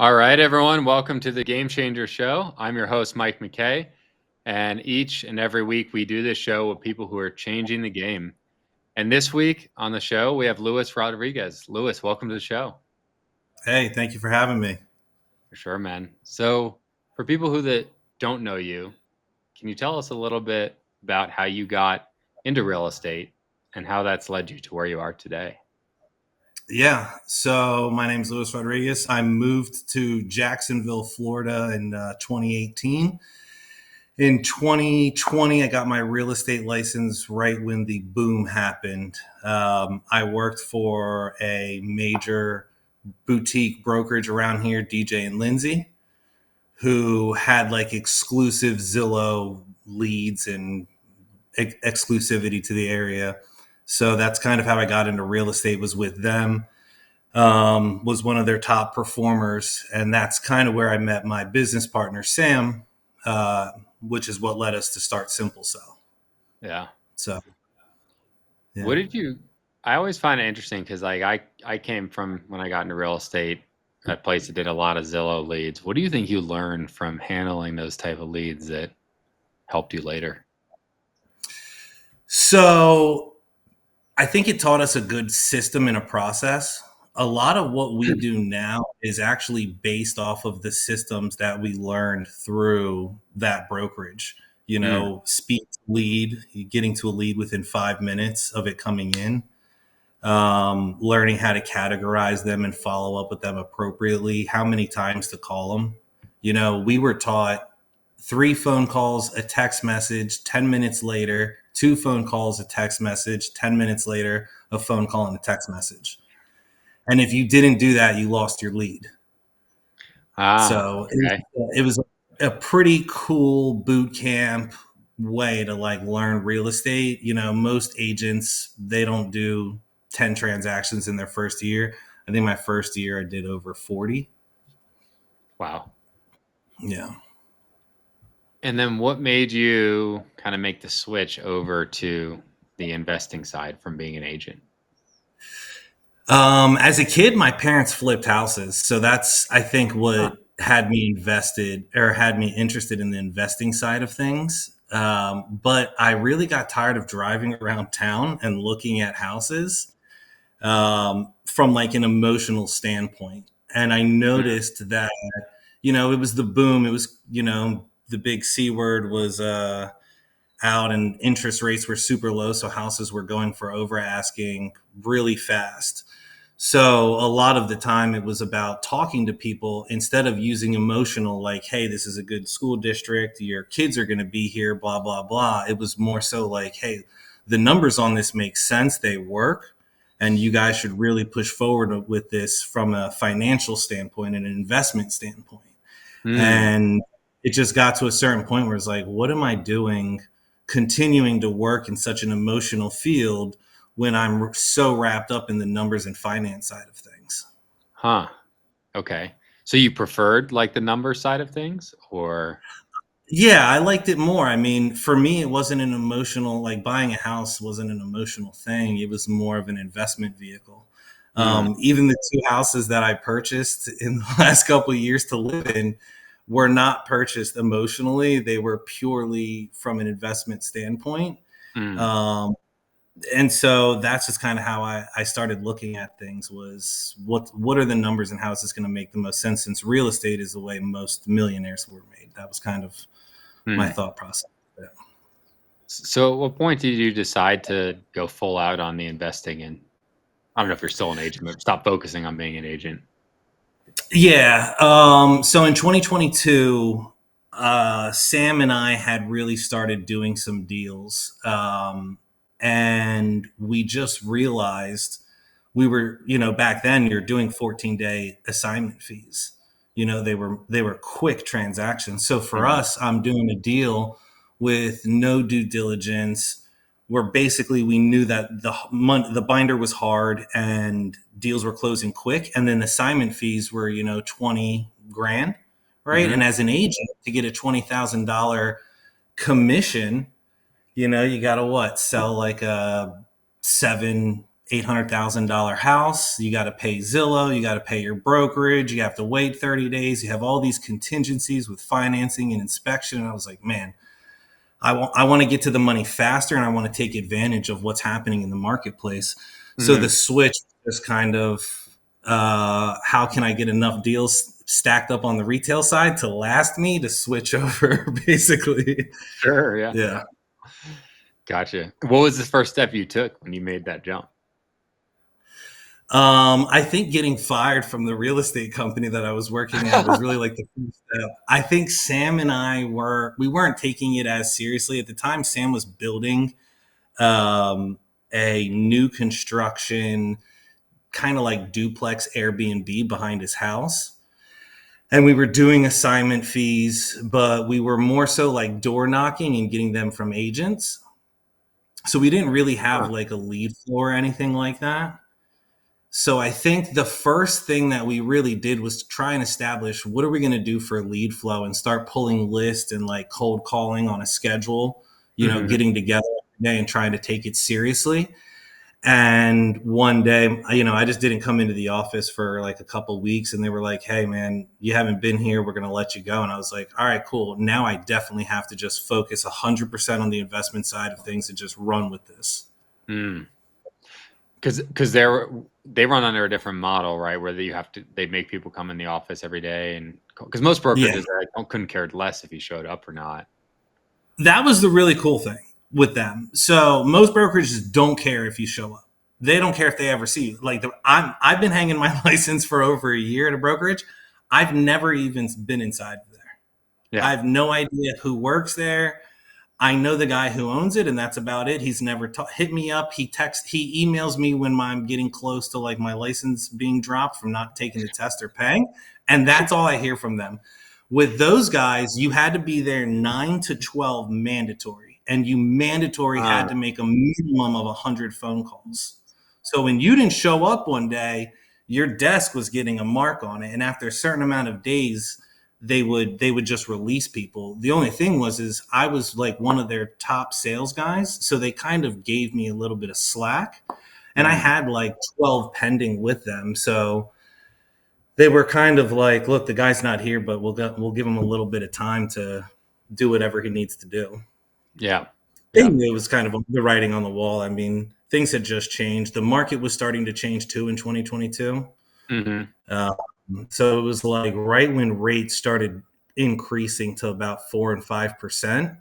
All right, everyone, welcome to the Game Changer Show. I'm your host, Mike McKay, and each and every week we do this show with people who are changing the game. And this week on the show, we have Luis Rodriguez. Luis, welcome to the show. Hey, thank you for having me. For sure, man. So, for people that don't know you, can you tell us a little bit about how you got into real estate and how that's led you to where you are today? Yeah, so my name's Luis Rodriguez. I moved to Jacksonville, Florida in 2018. In 2020, I got my real estate license right when the boom happened. I worked for a major boutique brokerage around here, DJ and Lindsay, who had like exclusive Zillow leads and exclusivity to the area. So that's kind of how I got into real estate, was with them. Was one of their top performers, and that's kind of where I met my business partner Sam, which is what led us to start Simple Cell. Yeah. So What yeah. did you I always find it interesting because I came from when I got into real estate, a place that did a lot of Zillow leads. What do you think you learned from handling those type of leads that helped you later? So I think it taught us a good system and a process. A lot of what we do now is actually based off of the systems that we learned through that brokerage. Mm, Speed to lead, getting to a lead within 5 minutes of it coming in, learning how to categorize them and follow up with them appropriately, how many times to call them. We were taught 3 phone calls, a text message, 10 minutes later, 2 phone calls, a text message, 10 minutes later, a phone call and a text message. And if you didn't do that, you lost your lead. So okay. it was a pretty cool boot camp way to like learn real estate. Most agents, they don't do 10 transactions in their first year. I think my first year I did over 40. Wow. Yeah. And then what made you kind of make the switch over to the investing side from being an agent? As a kid, my parents flipped houses. So that's, I think, Huh. what had me invested or had me interested in the investing side of things. But I really got tired of driving around town and looking at houses, from like an emotional standpoint. And I Mm, noticed that, it was the boom. It was, the big C word was out and interest rates were super low. So houses were going for over asking really fast. So a lot of the time it was about talking to people instead of using emotional, like, hey, this is a good school district, your kids are going to be here, blah, blah, blah. It was more so like, hey, the numbers on this make sense, they work, and you guys should really push forward with this from a financial standpoint and an investment standpoint. mm, And it just got to a certain point where it's like, what am I doing continuing to work in such an emotional field when I'm so wrapped up in the numbers and finance side of things? huh. Okay. So you preferred like the number side of things or Yeah, I liked it more. I mean, for me, it wasn't an emotional, like buying a house wasn't an emotional thing. It was more of an investment vehicle. mm, Even the 2 houses that I purchased in the last couple of years to live in were not purchased emotionally. They were purely from an investment standpoint. mm. Um, and so that's just kind of how I started looking at things, was what are the numbers and how is this going to make the most sense, since real estate is the way most millionaires were made. That was kind of my Mm. thought process. Yeah. So at what point did you decide to go full out on the investing and I don't know if you're still an agent, but stop focusing on being an agent? Yeah. So in 2022, Sam and I had really started doing some deals. And we just realized we were, back then you're doing 14-day assignment fees. They were quick transactions. So for Mhm. us, I'm doing a deal with no due diligence, where basically we knew that the binder was hard and deals were closing quick, and then assignment fees were 20 grand, right? Mhm. And as an agent, to get a $20,000 commission, you gotta what, sell like a 7 $800,000 house. You got to pay Zillow. You got to pay your brokerage. You have to wait 30 days. You have all these contingencies with financing and inspection. And I was like, man, I want to get to the money faster, and I want to take advantage of what's happening in the marketplace. So the Mhm. switch is kind of how can I get enough deals stacked up on the retail side to last me to switch over, basically. Sure, yeah. Yeah. Gotcha. What was the first step you took when you made that jump? I think getting fired from the real estate company that I was working at was really like the first step. I think Sam and we weren't taking it as seriously at the time. Sam was building a new construction kind of like duplex Airbnb behind his house. And we were doing assignment fees, but we were more so like door knocking and getting them from agents. So we didn't really have Huh. like a lead flow or anything like that. So I think the first thing that we really did was to try and establish what are we going to do for lead flow and start pulling lists and like cold calling on a schedule, Mhm. getting together every day and trying to take it seriously. And one day, I just didn't come into the office for like a couple weeks, and they were like, "Hey, man, you haven't been here. We're going to let you go." And I was like, "All right, cool. Now I definitely have to just focus 100% on the investment side of things and just run with this." Mm. Because they run under a different model, right? Where they make people come in the office every day, and because most Yeah, brokerages couldn't care less if you showed up or not. that was the really cool thing with them. So most brokerages don't care if you show up. They don't care if they ever see you. Like I've been hanging my license for over a year at a brokerage. I've never even been inside there. I Yeah. have no idea who works there. I know the guy who owns it, and that's about it. He's never hit me up. He emails me when I'm getting close to like my license being dropped from not taking the test or paying, and that's all I hear from them. With those guys, you had to be there 9 to 12 mandatory, and you mandatory Uh, had to make a minimum of 100 phone calls. So when you didn't show up one day, your desk was getting a mark on it, and after a certain amount of days, they would just release people. The only thing is I was like one of their top sales guys, so they kind of gave me a little bit of slack, and I mm, had like 12 pending with them. So they were kind of like, look, the guy's not here, but we'll give him a little bit of time to do whatever he needs to do. yeah. They Yeah. knew it was kind of the writing on the wall. I mean, things had just changed. The market was starting to change too in 2022. Hmm. Uh, so it was like right when rates started increasing to about 4 and 5%.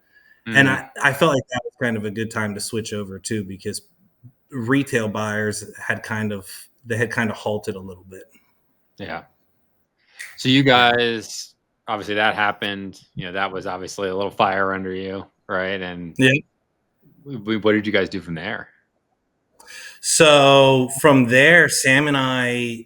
And Hmm. I felt like that was kind of a good time to switch over too, because retail buyers had kind of halted a little bit. Yeah. So you Yeah. guys, obviously that happened. That was obviously a little fire under you, right? And Yeah. what did you guys do from there? So from there, Sam and I,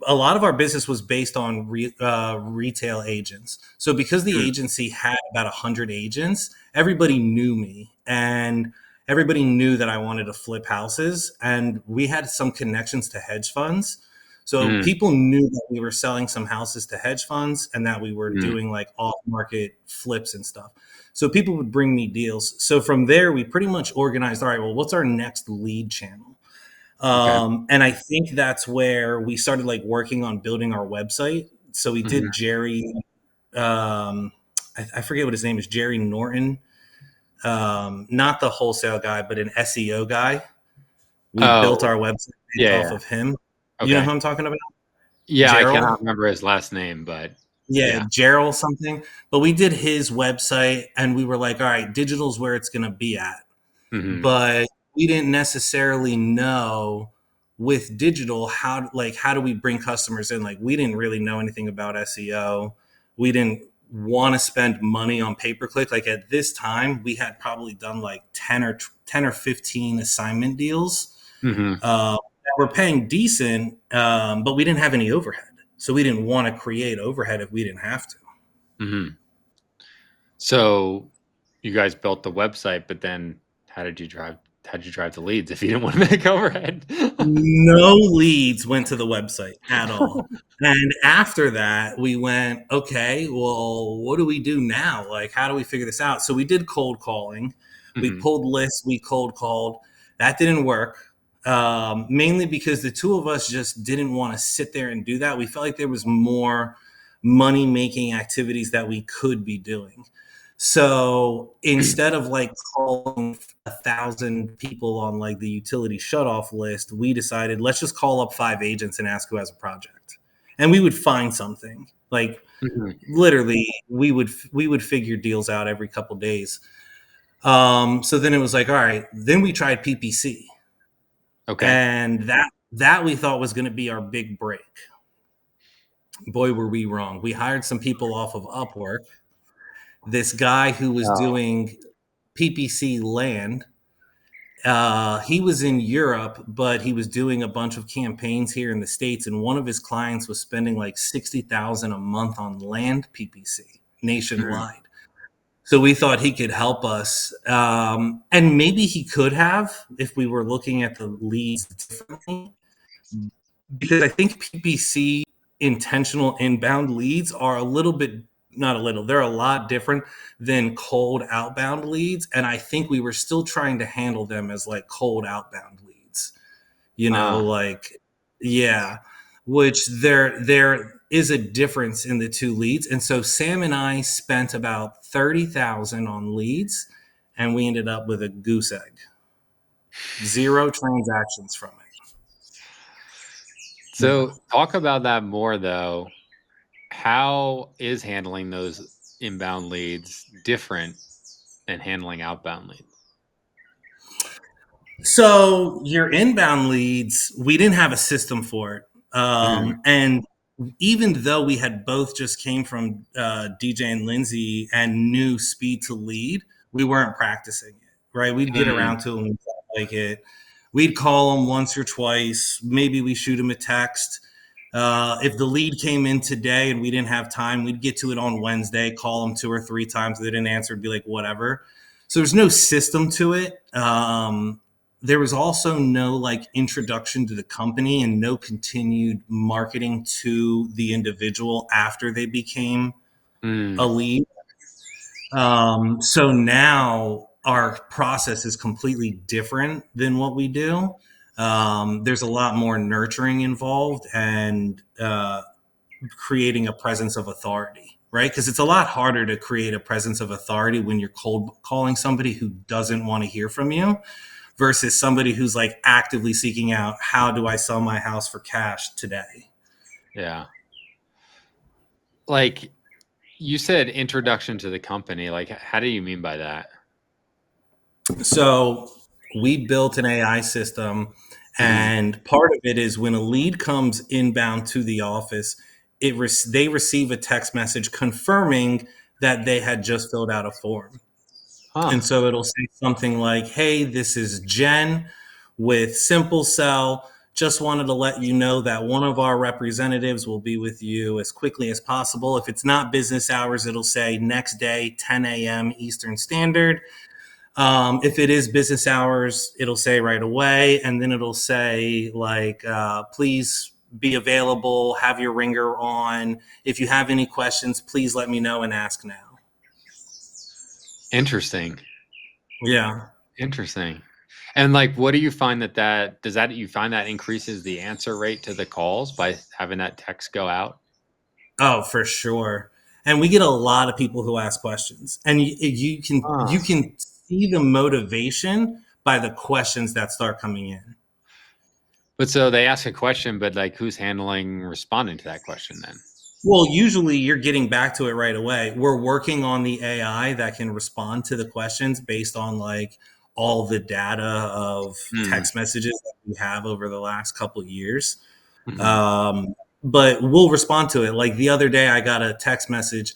a lot of our business was based on retail agents. So because the Mm, agency had about 100 agents, everybody knew me, and everybody knew that I wanted to flip houses, and we had some connections to hedge funds. So mm, people knew that we were selling some houses to hedge funds and that we were mm. doing like off market flips and stuff. So people would bring me deals. So from there, we pretty much organized, all right, well, what's our next lead channel? Okay. And I think that's where we started like working on building our website. So we Hmm. did Jerry, I forget what his name is, Jerry Norton, not the wholesale guy, but an SEO guy. We built Oh, our website based yeah, off yeah. of him. You know Okay. who I'm talking about? Yeah, I Gerald? cannot remember his last name, but Yeah, yeah. Gerald something. But we did his website, and we were like, all right, digital's where it's going to be at. Hmm. But we didn't necessarily know with digital how do we bring customers in. Like we didn't really know anything about SEO. We didn't want to spend money on pay per click. Like at this time we had probably done like 10 or 15 assignment deals Hmm. that were paying decent, but we didn't have any overhead, so we didn't want to create overhead if we didn't have to. Hmm. So you guys built the website, but then how did you drive the leads if you didn't want to make overhead? No leads went to the website at all. And after that, we went, okay, well, what do we do now? Like, how do we figure this out? So we did cold calling. We Hmm. pulled lists, we cold called. That didn't work. mainly because the two of us just didn't want to sit there and do that. We felt like there was more money making activities that we could be doing. So instead of like calling 1,000 people on like the utility shutoff list, we decided let's just call up 5 agents and ask who has a project, and we would find something. Like Mhm. literally, we would figure deals out every couple days. So then it was like, all right. Then we tried PPC, Okay. and that we thought was going to be our big break. Boy, were we wrong. We hired some people off of Upwork. This guy who was Oh. doing PPC land, he was in Europe, but he was doing a bunch of campaigns here in the States, and one of his clients was spending like 60,000 a month on land PPC Mhm. nationwide. So we thought he could help us, and maybe he could have if we were looking at the leads differently. Because I think PPC intentional inbound leads are a little bit, not a little, they're a lot different than cold outbound leads. And I think we were still trying to handle them as like cold outbound leads, Ah. like, yeah, which there is a difference in the two leads. And so Sam and I spent about 30,000 on leads, and we ended up with a goose egg, zero transactions from it. Yeah. So talk about that more though. How is handling those inbound leads different than handling outbound leads? So your inbound leads, we didn't have a system for it. Mhm. And even though we had both just came from DJ and Lindsay and knew speed to lead, we weren't practicing it, right? We'd get Mm. around to it when we felt like it. We'd call them once or twice. Maybe we shoot them a text. If the lead came in today and we didn't have time, we'd get to it on Wednesday, call them 2 or 3 times. If they didn't answer, it'd be like, whatever. So there's no system to it. There was also no like introduction to the company and no continued marketing to the individual after they became a Mm. lead. So now our process is completely different than what we do. There's a lot more nurturing involved and creating a presence of authority, right? Because it's a lot harder to create a presence of authority when you're cold calling somebody who doesn't want to hear from you versus somebody who's like actively seeking out how do I sell my house for cash today. Yeah. Like you said introduction to the company. Like how do you mean by that? So we built an AI system, Mhm. and part of it is when a lead comes inbound to the office, they receive a text message confirming that they had just filled out a form. Huh. And so it'll say something like, "Hey, this is Jen with Simple Cell. Just wanted to let you know that one of our representatives will be with you as quickly as possible. If it's not business hours, it'll say next day, 10 a.m. Eastern Standard. If it is business hours, it'll say right away, and then it'll say like, please be available, have your ringer on. If you have any questions, please let me know and ask now." Interesting. Yeah. Interesting. And like what do you find that does that you find that increases the answer rate to the calls by having that text go out? Oh, for sure. And we get a lot of people who ask questions, and you Huh. can see the motivation by the questions that start coming in. But so they ask a question, but like who's handling responding to that question then? Well, usually you're getting back to it right away. We're working on the AI that can respond to the questions based on like all the data of Mm. text messages that we have over the last couple of years. Mhm. Um, but we'll respond to it. Like the other day, I got a text message.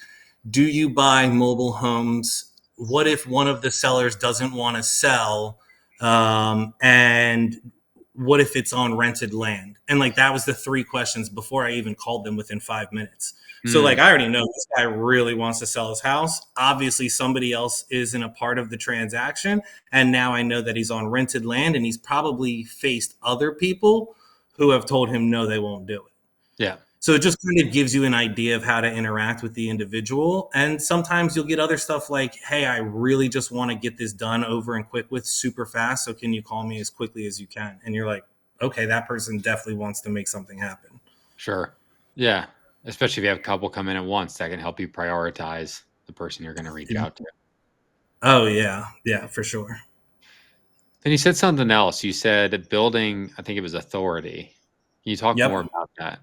Do you buy mobile homes? What if one of the sellers doesn't want to sell? And what if it's on rented land? And like that was the three questions before I even called them within 5 minutes. So like Mm. I already know this guy really wants to sell his house. Obviously, somebody else isn't a part of the transaction. And now I know that he's on rented land and he's probably faced other people who have told him no, they won't do it. Yeah. So it just kind of gives you an idea of how to interact with the individual. And sometimes you'll get other stuff like, hey, I really just want to get this done over and quick with super fast. So can you call me as quickly as you can? And you're like, okay, that person definitely wants to make something happen. Sure. Yeah. Especially if you have a couple come in at once, that can help you prioritize the person you're going to reach out to. Oh, yeah. Yeah, for sure. Then you said something else. You said building, I think it was authority. Can you talk more Yep. about that?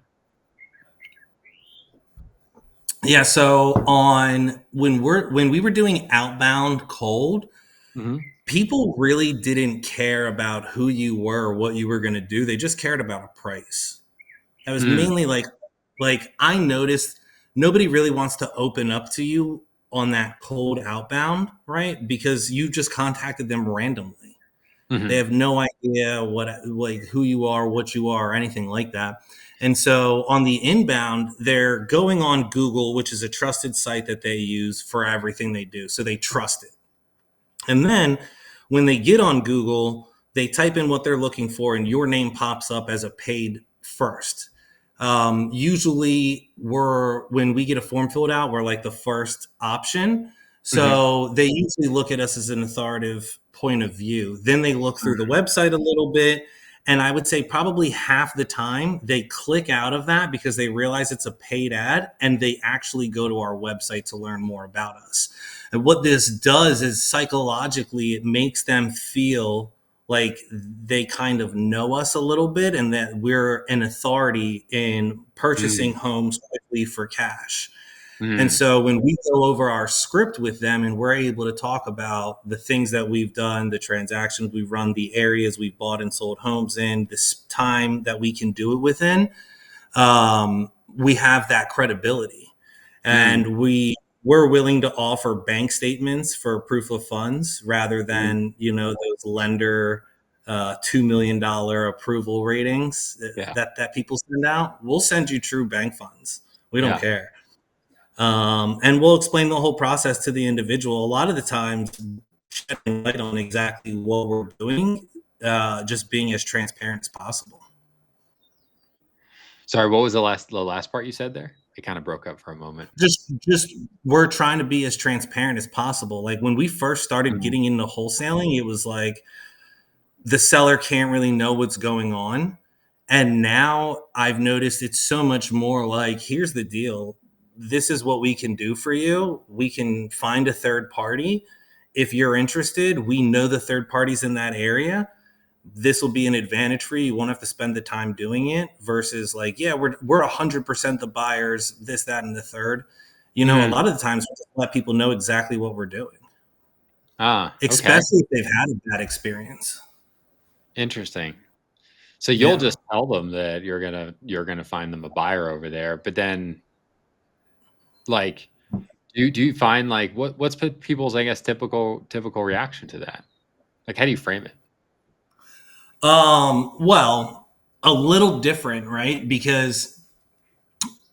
Yeah. So on when we were doing outbound cold, Hmm. people really didn't care about who you were or what you were going to do. They just cared about a price. That was Mm, mainly like I noticed nobody really wants to open up to you on that cold outbound, right? Because you just contacted them randomly. They hmm. have no idea what like who you are, what you are, or anything like that. And so on the inbound, they're going on Google, which is a trusted site that they use for everything they do. So they trust it. And then when they get on Google, they type in what they're looking for, and your name pops up as a paid first. Usually, when we get a form filled out, we're like the first option. Hmm. So they usually look at us as an authoritative point of view. Then they look through the website a little bit. And I would say probably half the time they click out of that because they realize it's a paid ad and they actually go to our website to learn more about us. And what this does is psychologically, it makes them feel like they kind of know us a little bit and that we're an authority in purchasing Mm, homes quickly for cash. And mm, so when we go over our script with them and we're able to talk about the things that we've done, the transactions we've run, the areas we've bought and sold homes in, this time that we can do it within, we have that credibility, mm, and we're willing to offer bank statements for proof of funds rather mm. than those lender $2 million approval ratings Yeah. that people send out. We'll send you true bank funds. We don't Yeah. care. And we'll explain the whole process to the individual. A lot of the times, shedding light on exactly what we're doing, just being as transparent as possible. Sorry, what was the last part you said there? It kind of broke up for a moment. Just we're trying to be as transparent as possible. Like when we first started Mhm, getting into wholesaling, it was like the seller can't really know what's going on. And now I've noticed it's so much more like, here's the deal. This is what we can do for you. We can find a third party. If you're interested, we know the third parties in that area. This will be an advantage for you. You won't have to spend the time doing it versus like, yeah, we're 100% the buyers, this, that, and the third. A mhm. lot of the times we just let people know exactly what we're doing, Okay, especially if they've had a bad experience. interesting. So you'll Yeah. just tell them that you're gonna find them a buyer over there, but then, like, do you find, like, what's people's, I guess, typical reaction to that? Like, how do you frame it? Well, a little different, right? Because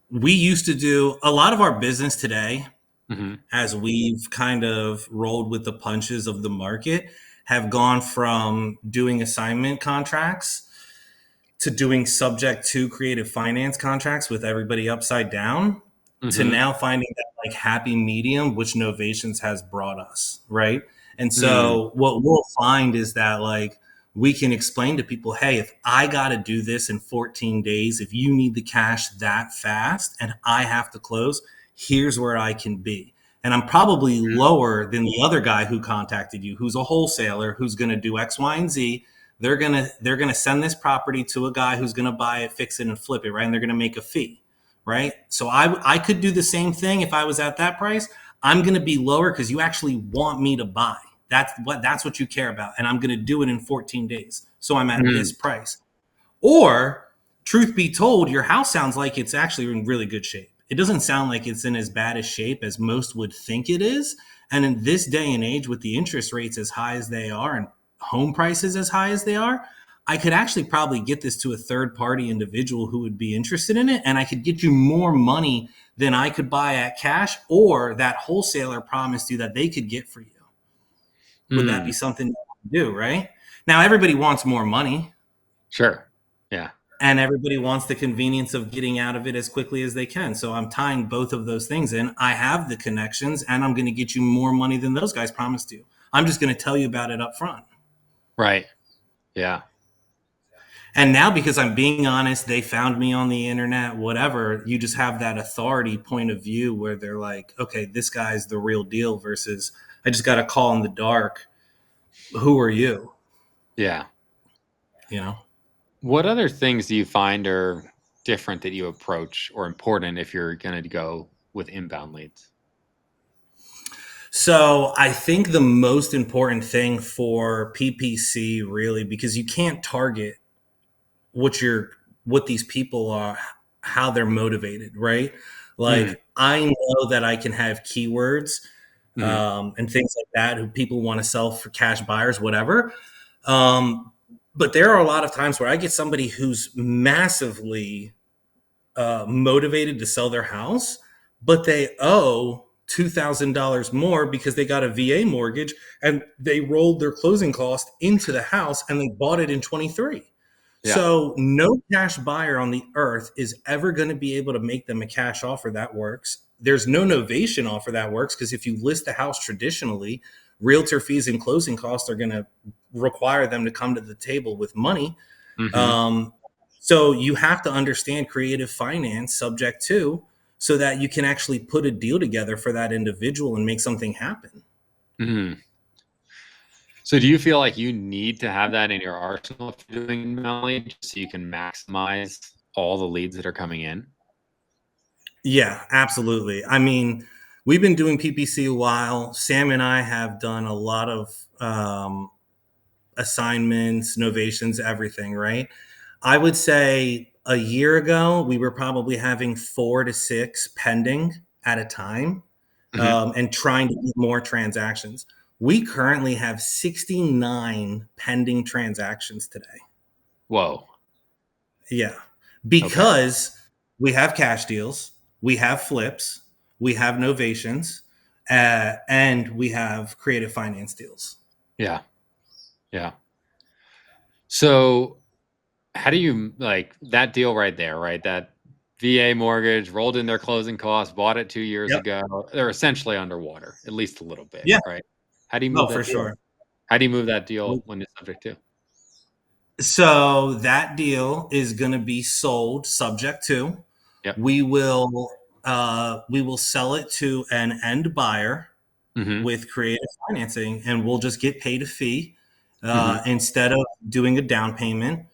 we used to do a lot of our business today, Mhm, as we've kind of rolled with the punches of the market, have gone from doing assignment contracts to doing subject to creative finance contracts with everybody upside down to mhm, now finding that like happy medium, which Novations has brought us, right? And mm, so what we'll find is that like we can explain to people, hey, if I got to do this in 14 days, if you need the cash that fast and I have to close, here's where I can be. And I'm probably lower than the other guy who contacted you, who's a wholesaler, who's going to do X, Y, and Z. They're gonna send this property to a guy who's gonna buy it, fix it, and flip it, right? And they're gonna make a fee, right? So I could do the same thing if I was at that price. I'm gonna be lower because you actually want me to buy. That's what you care about, and I'm gonna do it in 14 days. So I'm at this mhm, price. Or, truth be told, your house sounds like it's actually in really good shape. It doesn't sound like it's in as bad a shape as most would think it is. And in this day and age, with the interest rates as high as they are and home prices as high as they are, I could actually probably get this to a third party individual who would be interested in it. And I could get you more money than I could buy at cash or that wholesaler promised you that they could get for you. Would that mm. be something you do, right? Now, everybody wants more money. Sure. Yeah. and everybody wants the convenience of getting out of it as quickly as they can. So I'm tying both of those things in. I have the connections, and I'm going to get you more money than those guys promised you. I'm just going to tell you about it up front. Right. Yeah. And now, because I'm being honest, they found me on the internet, whatever. You just have that authority point of view where they're like, okay, this guy's the real deal versus I just got a call in the dark. Who are you? Yeah. You know? What other things do you find are different that you approach or important if you're going to go with inbound leads? So I think the most important thing for PPC really, because you can't target what you're what these people are, how they're motivated, right? Mm, Like I know that I can have keywords mm, and things like that who people want to sell for cash buyers, whatever. Um, but there are a lot of times where I get somebody who's massively motivated to sell their house, but they owe $2,000 more because they got a VA mortgage and they rolled their closing cost into the house and they bought it in 23. yeah. So no cash buyer on the earth is ever going to be able to make them a cash offer that works. There's no novation offer that works because if you list the house traditionally, realtor fees and closing costs are going to require them to come to the table with money. Hmm. Um, so you have to understand creative finance subject to so that you can actually put a deal together for that individual and make something happen. Hmm. So do you feel like you need to have that in your arsenal if you're doing inbound leads so you can maximize all the leads that are coming in? Yeah, absolutely. I mean, we've been doing PPC a while. Sam and I have done a lot of assignments, novations, everything, right? I would say a year ago, we were probably having 4 to 6 pending at a time Hmm. and trying to get more transactions. We currently have 69 pending transactions today. Whoa. Yeah. Okay. Because we have cash deals, we have flips, we have novations, and we have creative finance deals. Yeah. Yeah. So how do you like that deal right there, right? That VA mortgage rolled in their closing costs, bought it 2 years Yep. ago. They're essentially underwater, at least a little bit, Yeah. right? How do you No, move for that deal? sure. How do you move that deal when it's subject to? So that deal is going to be sold subject to. Yep. We will sell it to an end buyer Hmm. with creative financing, and we'll just get paid a fee Hmm. instead of doing a down payment.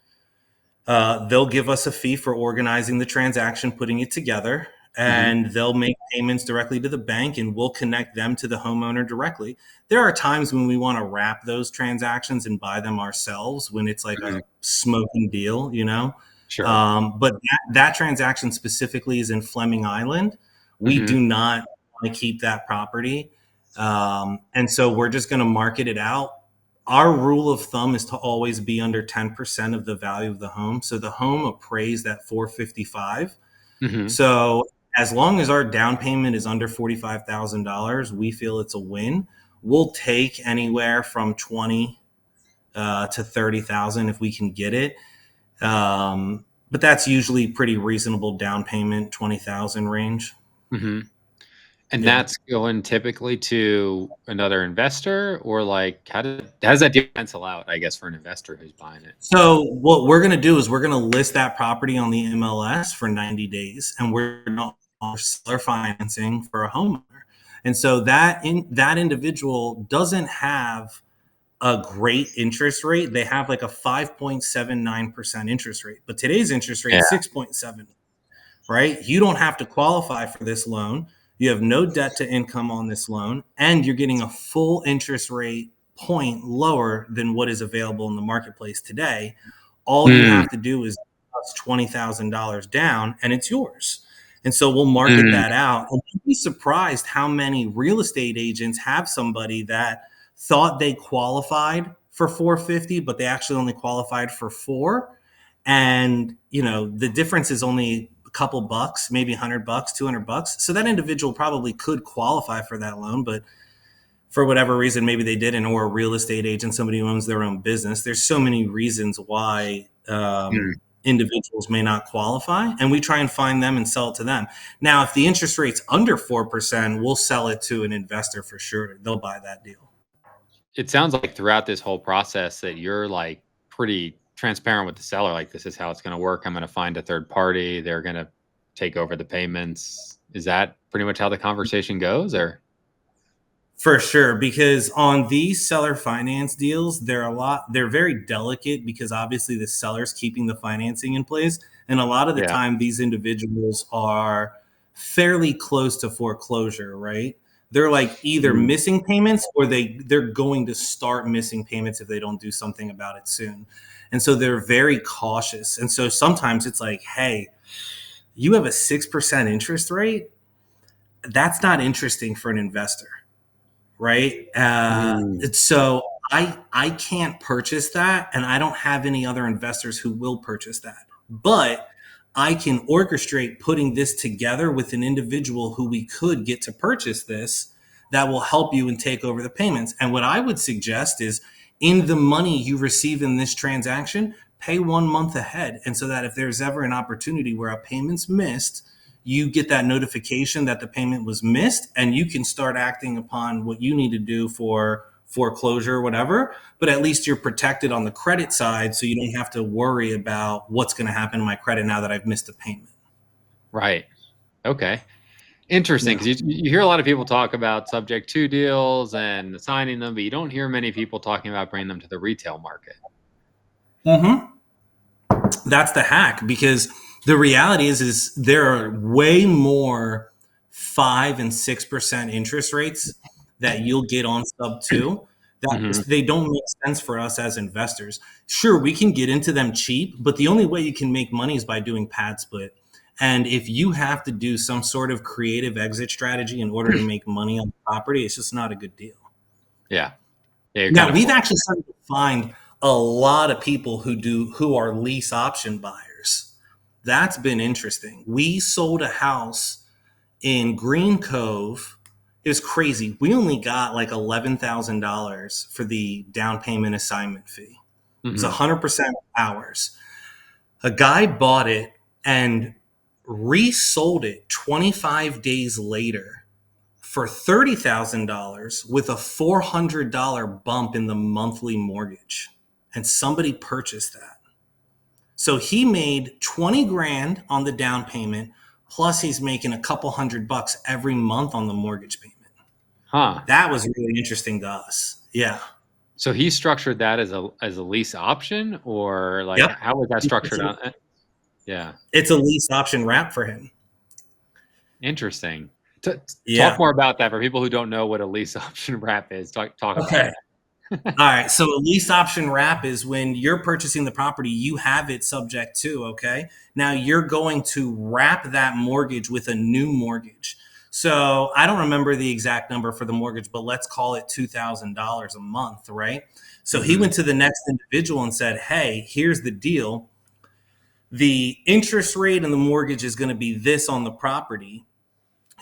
They'll give us a fee for organizing the transaction, putting it together, Hmm. and they'll make payments directly to the bank, and we'll connect them to the homeowner directly. There are times when we want to wrap those transactions and buy them ourselves when it's like Hmm. a smoking deal, you know. Sure. But that transaction specifically is in Fleming Island. We Hmm. do not want to keep that property. And so we're just going to market it out. Our rule of thumb is to always be under 10% of the value of the home. So the home appraised at 455. Hmm. So as long as our down payment is under $45,000, we feel it's a win. We'll take anywhere from 20 to 30,000 if we can get it. But that's usually pretty reasonable down payment, 20,000 range. Hmm. And Yeah. that's going typically to another investor, or like how does that deal pencil out, I guess, for an investor who's buying it? So what we're going to do is we're going to list that property on the MLS for 90 days, and we're not seller financing for a homeowner. And so that individual doesn't have a great interest rate. They have like a 5.79% interest rate, but today's interest rate Yeah. is 6.7, right? You don't have to qualify for this loan. You have no debt to income on this loan, and you're getting a full interest rate point lower than what is available in the marketplace today. All you Mm, have to do is $20,000 down, and it's yours. And so we'll market mm, that out. And you'd be surprised how many real estate agents have somebody that thought they qualified for 450, but they actually only qualified for four. And the difference is only a couple bucks, maybe $100, $200. So that individual probably could qualify for that loan, but for whatever reason, maybe they didn't, or a real estate agent, somebody who owns their own business. There's so many reasons why mm. individuals may not qualify, and we try and find them and sell it to them. Now, if the interest rate's under 4%, we'll sell it to an investor for sure. They'll buy that deal. It sounds like throughout this whole process that you're like pretty transparent with the seller. Like, this is how it's going to work. I'm going to find a third party. They're going to take over the payments. Is that pretty much how the conversation goes, or? For sure, because on these seller finance deals, they're very delicate because obviously the seller's keeping the financing in place. And a lot of the Yeah. time, these individuals are fairly close to foreclosure, right? They're like either Mm. missing payments or they're going to start missing payments if they don't do something about it soon. And so they're very cautious. And so sometimes it's like, hey, you have a 6% interest rate. That's not interesting for an investor, right? Mm. So I can't purchase that, and I don't have any other investors who will purchase that. But I can orchestrate putting this together with an individual who we could get to purchase this that will help you and take over the payments. And what I would suggest is in the money you receive in this transaction, pay 1 month ahead. And so that if there's ever an opportunity where a payment's missed, you get that notification that the payment was missed and you can start acting upon what you need to do for foreclosure or whatever, but at least you're protected on the credit side so you don't have to worry about what's going to happen to my credit now that I've missed a payment. Right. Okay. Interesting, Yeah. because you hear a lot of people talk about subject to deals and signing them, but you don't hear many people talking about bringing them to the retail market. Mm-hmm. That's the hack, because the reality is there are way more 5 and 6% interest rates that you'll get on sub two that Hmm. they don't make sense for us as investors. Sure, we can get into them cheap, but the only way you can make money is by doing pad split. And if you have to do some sort of creative exit strategy in order to make money on the property, it's just not a good deal. Yeah. Yeah, you're kind Now, of we've actually started to find a lot of people who are lease option buyers. That's been interesting. We sold a house in Green Cove. It was crazy. We only got like $11,000 for the down payment assignment fee. It was hmm 100% ours. A guy bought it and resold it 25 days later for $30,000 with a $400 bump in the monthly mortgage. And somebody purchased that. So he made 20 grand on the down payment, plus he's making a couple $100 every month on the mortgage payment. Huh. That was really interesting to us. Yeah. So he structured that as a lease option, or like Yep. how was that It's structured a, on? Yeah. it's a lease option wrap for him. Interesting. Yeah. Talk more about that for people who don't know what a lease option wrap is. Talk about Okay. that. All right. So a lease option wrap is when you're purchasing the property, you have it subject to, okay? Now you're going to wrap that mortgage with a new mortgage. So I don't remember the exact number for the mortgage, but let's call it $2,000 a month, right? So he Hmm. went to the next individual and said, hey, here's the deal. The interest rate and the mortgage is going to be this on the property.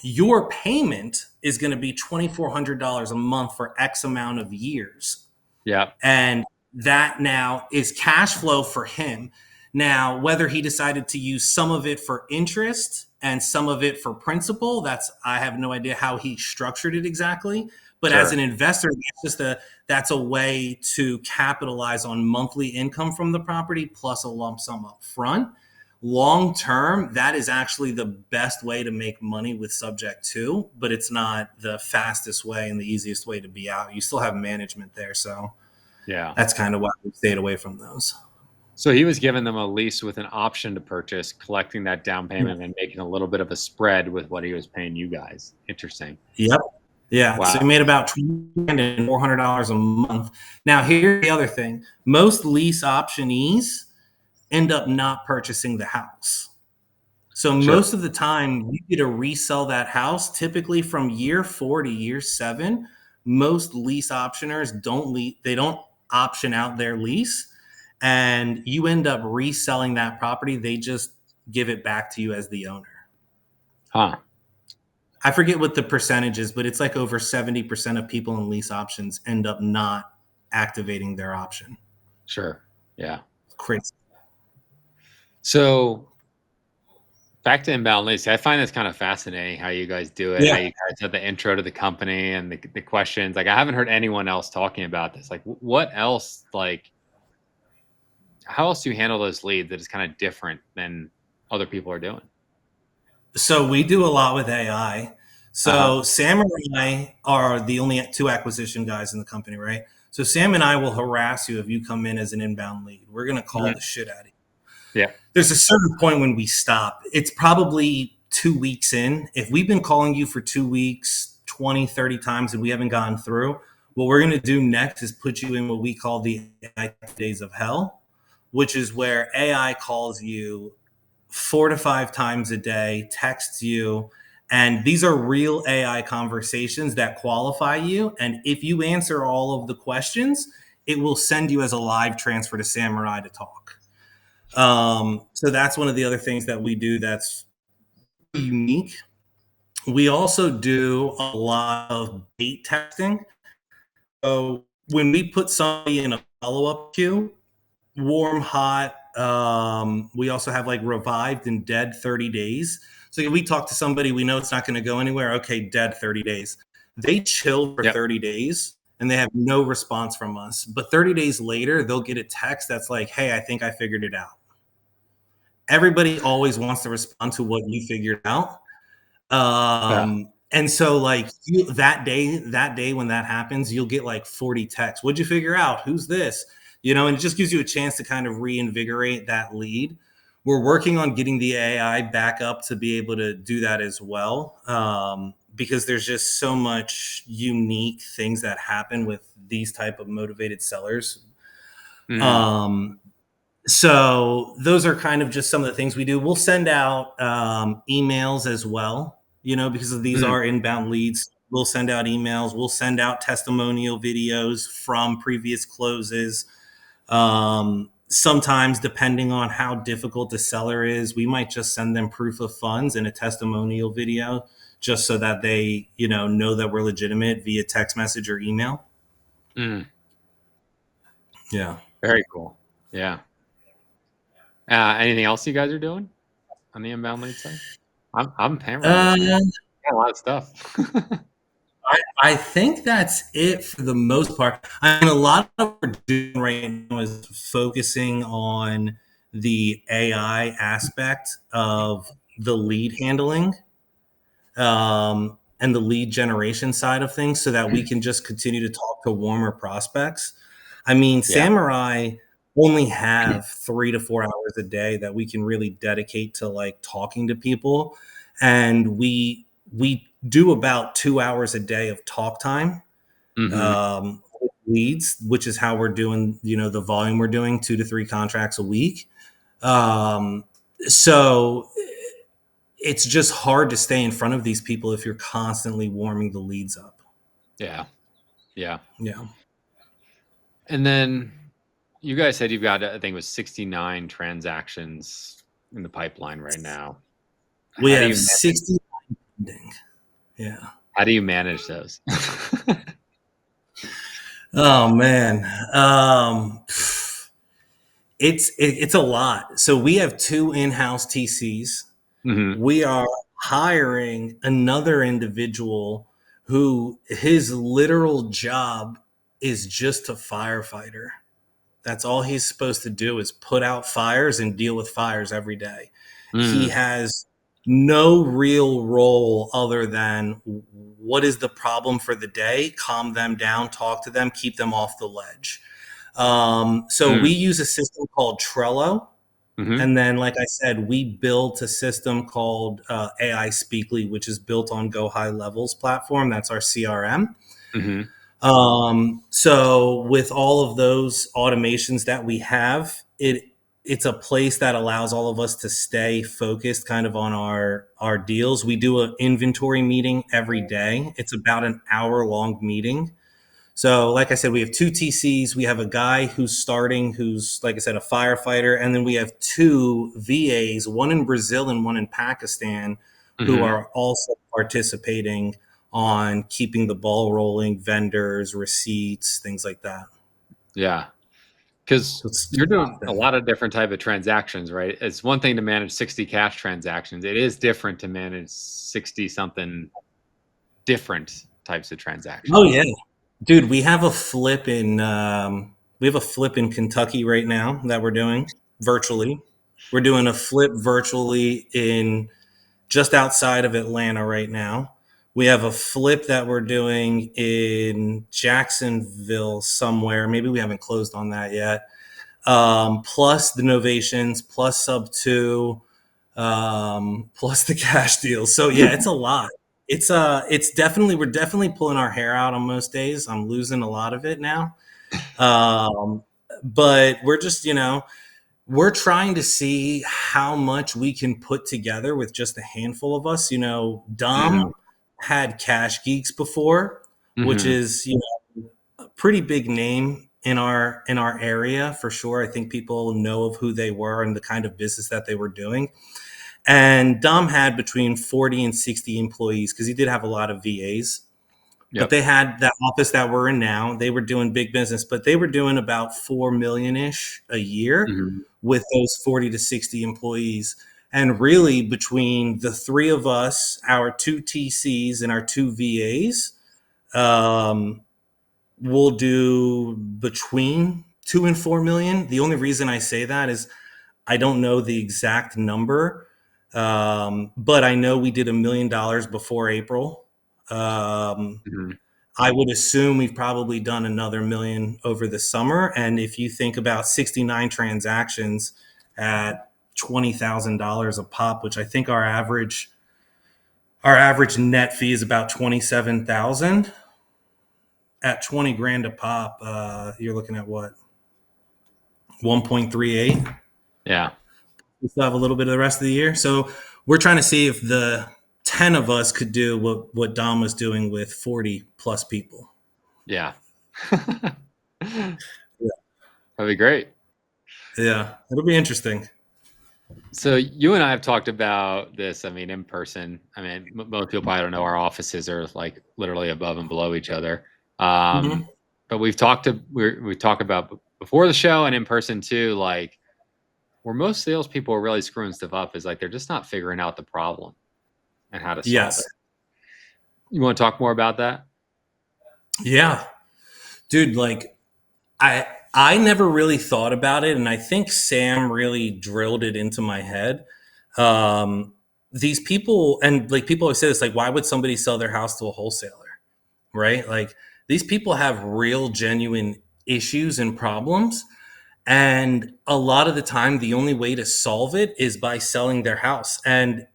Your payment is going to be $2,400 a month for X amount of years. Yeah. And that now is cash flow for him. Now, whether he decided to use some of it for interest and some of it for principal, I have no idea how he structured it exactly. But as Sure. an investor, that's a way to capitalize on monthly income from the property plus a lump sum up front. Long term, that is actually the best way to make money with subject to, but it's not the fastest way and the easiest way to be out. You still have management there, so Yeah. that's kind of why we stayed away from those. So he was giving them a lease with an option to purchase, collecting that down payment and making a little bit of a spread with what he was paying you guys. Interesting. Yep. Yeah. So Wow. he made about $400 a month. Now, here's the other thing: most lease optionees end up not purchasing the house. So Sure. most of the time, you get to resell that house. Typically, from year 4 to year 7, most lease optioners they don't option out their lease, and you end up reselling that property. They just give it back to you as the owner. Huh. I forget what the percentage is, but it's like over 70% of people in lease options end up not activating their option. Sure. Yeah. Crazy. So back to inbound leads. I find this kind of fascinating how you guys do it, how Yeah. you guys have the intro to the company and the questions. Like I haven't heard anyone else talking about this. Like what else, like how else do you handle those leads that is kind of different than other people are doing? So we do a lot with AI. Uh-huh. So Sam and I are the only two acquisition guys in the company, right? So Sam and I will harass you if you come in as an inbound lead. We're going to call Mhm. the shit out of you. Yeah. There's a certain point when we stop. It's probably 2 weeks in. If we've been calling you for 2 weeks, 20, 30 times, and we haven't gotten through, what we're going to do next is put you in what we call the AI days of hell, which is where AI calls you 4 to 5 times a day, texts you. And these are real AI conversations that qualify you. And if you answer all of the questions, it will send you as a live transfer to Samurai to talk. So that's one of the other things that we do that's unique. We also do a lot of bait testing. So when we put somebody in a follow up queue, warm, hot. We also have like revived and dead 30 days. So if we talk to somebody, we know it's not going to go anywhere. Okay, dead 30 days. They chill for Yep. 30 days and they have no response from us. But 30 days later, they'll get a text that's like, hey, I think I figured it out. Everybody always wants to respond to what you figured out. Yeah. And so like that day when that happens, you'll get like 40 texts. What'd you figure out? Who's this? And it just gives you a chance to kind of reinvigorate that lead. We're working on getting the AI back up to be able to do that as well. Because there's just so much unique things that happen with these type of motivated sellers. Mhm. Um, so those are kind of just some of the things we do. We'll send out emails as well, because of these Mhm. are inbound leads. We'll send out emails. We'll send out testimonial videos from previous closes. Sometimes, depending on how difficult the seller is, we might just send them proof of funds and a testimonial video just so that they, know that we're legitimate via text message or email. Mhm. Yeah. Very cool. Yeah. Anything else you guys are doing on the inbound lead side? I'm hammering this, man. Uh, Got a lot of stuff. I think that's it for the most part. I mean, a lot of what we're doing right now is focusing on the AI aspect of the lead handling and the lead generation side of things so that we can just continue to talk to warmer prospects. I mean, Yeah. Samurai only have 3 to 4 hours a day that we can really dedicate to like talking to people. And we do about 2 hours a day of talk time Mhm. with leads, which is how we're doing, the volume we're doing 2 to 3 contracts a week. So it's just hard to stay in front of these people if you're constantly warming the leads up. Yeah. Yeah. Yeah. And then you guys said you've got, I think it was 69 transactions in the pipeline right now. We How do have you manage 60 pending. Yeah. how do you manage those? Oh man. It's a lot. So we have two in-house TCs. Mhm. We are hiring another individual who his literal job is just a firefighter. That's all he's supposed to do is put out fires and deal with fires every day. He Mm. has no real role other than what is the problem for the day, calm them down, talk to them, keep them off the ledge. So we Mm. use a system called Trello. Mhm. And then, like I said, we built a system called AI Speakly, which is built on Go High Levels platform. That's our CRM. Mhm. So with all of those automations that we have, it's a place that allows all of us to stay focused kind of on our deals. We do an inventory meeting every day. It's about an hour long meeting. So, like I said, we have two TCs. We have a guy who's starting, who's, like I said, a firefighter. And then we have two VAs, one in Brazil and one in Pakistan, who Mhm. are also participating on keeping the ball rolling, vendors, receipts, things like that. Yeah. because It's you're doing a constant. lot of different type of transactions, right? It's one thing to manage 60 cash transactions. It is different to manage 60 something different types of Oh transactions. yeah, dude. We have a flip in Kentucky right now that we're doing virtually. We're doing a flip virtually in just outside of Atlanta right now. We have a flip that we're doing in Jacksonville somewhere. Maybe we haven't closed on that yet. Plus the novations, plus sub two, plus the cash deals. So yeah, it's a lot. It's definitely we're definitely pulling our hair out on most days. I'm losing a lot of it now. Um, but we're just we're trying to see how much we can put together with just a handful of us. Hmm. Dom had Cash Geeks before, which Hmm. is a pretty big name in our area for sure. I think people know of who they were and the kind of business that they were doing. And Dom had between 40 and 60 employees because he did have a lot of VAs. But Yep. they had that office that we're in now. They were doing big business, but they were doing about 4 million ish a year Hmm. with those 40 to 60 employees. And really, between the three of us, our two TCs and our two VAs, um, we'll do between 2 and 4 million. The only reason I say that is I don't know the exact number, but I know we did $1 million before April. Um, Hmm. I would assume we've probably done another million over the summer. And if you think about 69 transactions at $20,000 a pop, which I think our average net fee is about 27,000 at 20 grand a pop. You're looking at what, 1.38. Yeah. We still have a little bit of the rest of the year. So we're trying to see if the 10 of us could do what Dom was doing with 40 plus people. Yeah. That'd Yeah. be great. Yeah. It'll be interesting. So you and I have talked about this. I mean, in person. I mean, most people probably don't know our offices are like literally above and below each other. Um, Mhm. but we talk about before the show and in person too. Like where most salespeople are really screwing stuff up is like they're just not figuring out the problem and how to solve Yes. it. You want to talk more about that? Yeah. Dude, like I never really thought about it, and I think Sam really drilled it into my head. Um, these people, and like people always say this, like, why would somebody sell their house to a wholesaler? Right? Like these people have real, genuine issues and problems. And a lot of the time, the only way to solve it is by selling their house. And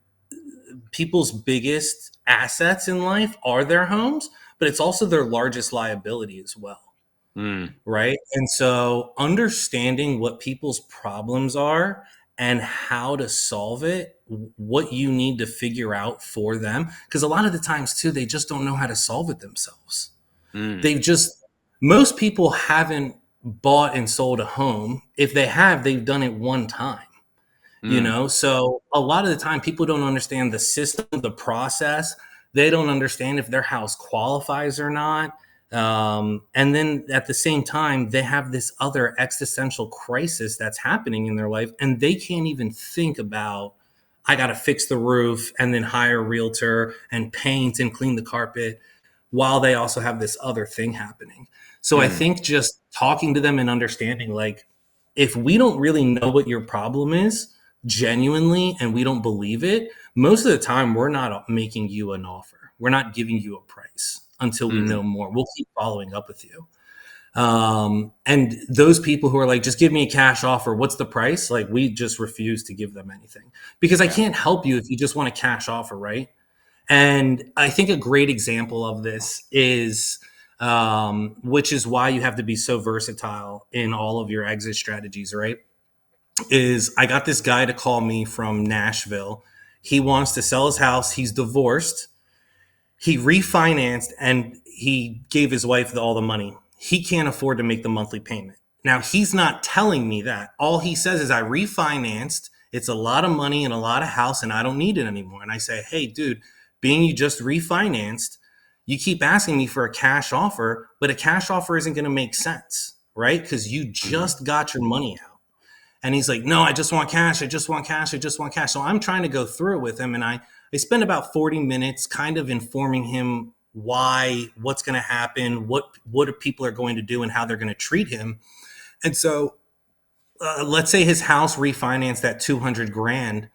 people's biggest assets in life are their homes, but it's also their largest liability as well. Mm, Right. And so understanding what people's problems are and how to solve it, what you need to figure out for them. Because a lot of the times, too, they just don't know how to solve it themselves. mm, They've just, most people haven't bought and sold a home. If they have, they've done it one time. mm, So a lot of the time people don't understand the system, the process. They don't understand if their house qualifies or not. And then at the same time they have this other existential crisis that's happening in their life, and they can't even think about, I got to fix the roof and then hire a realtor and paint and clean the carpet while they also have this other thing happening. So I mm, think just talking to them and understanding, like, if we don't really know what your problem is genuinely and we don't believe it, most of the time we're not making you an offer. We're not giving you a price until we mm. know more. We'll keep following up with you. And those people who are like, just give me a cash offer, what's the price? Like, we just refuse to give them anything because I Yeah. can't help you if you just want a cash offer, right? And I think a great example of this is, which is why you have to be so versatile in all of your exit strategies, right? Is I got this guy to call me from Nashville. He wants to sell his house. He's divorced. He refinanced and he gave his wife all the money. He can't afford to make the monthly payment. Now, he's not telling me that. All he says is, I refinanced. It's a lot of money and a lot of house, and I don't need it anymore. And I say, hey, dude, being you just refinanced, you keep asking me for a cash offer, but a cash offer isn't going to make sense, right? Because you Mhm. just got your money out. And he's like, no, I just want cash. I just want cash. I just want cash. So I'm trying to go through it with him. And I spend about 40 minutes kind of informing him why, what's going to happen, what people are going to do and how they're going to treat him. And so let's say his house refinanced at 200 grand.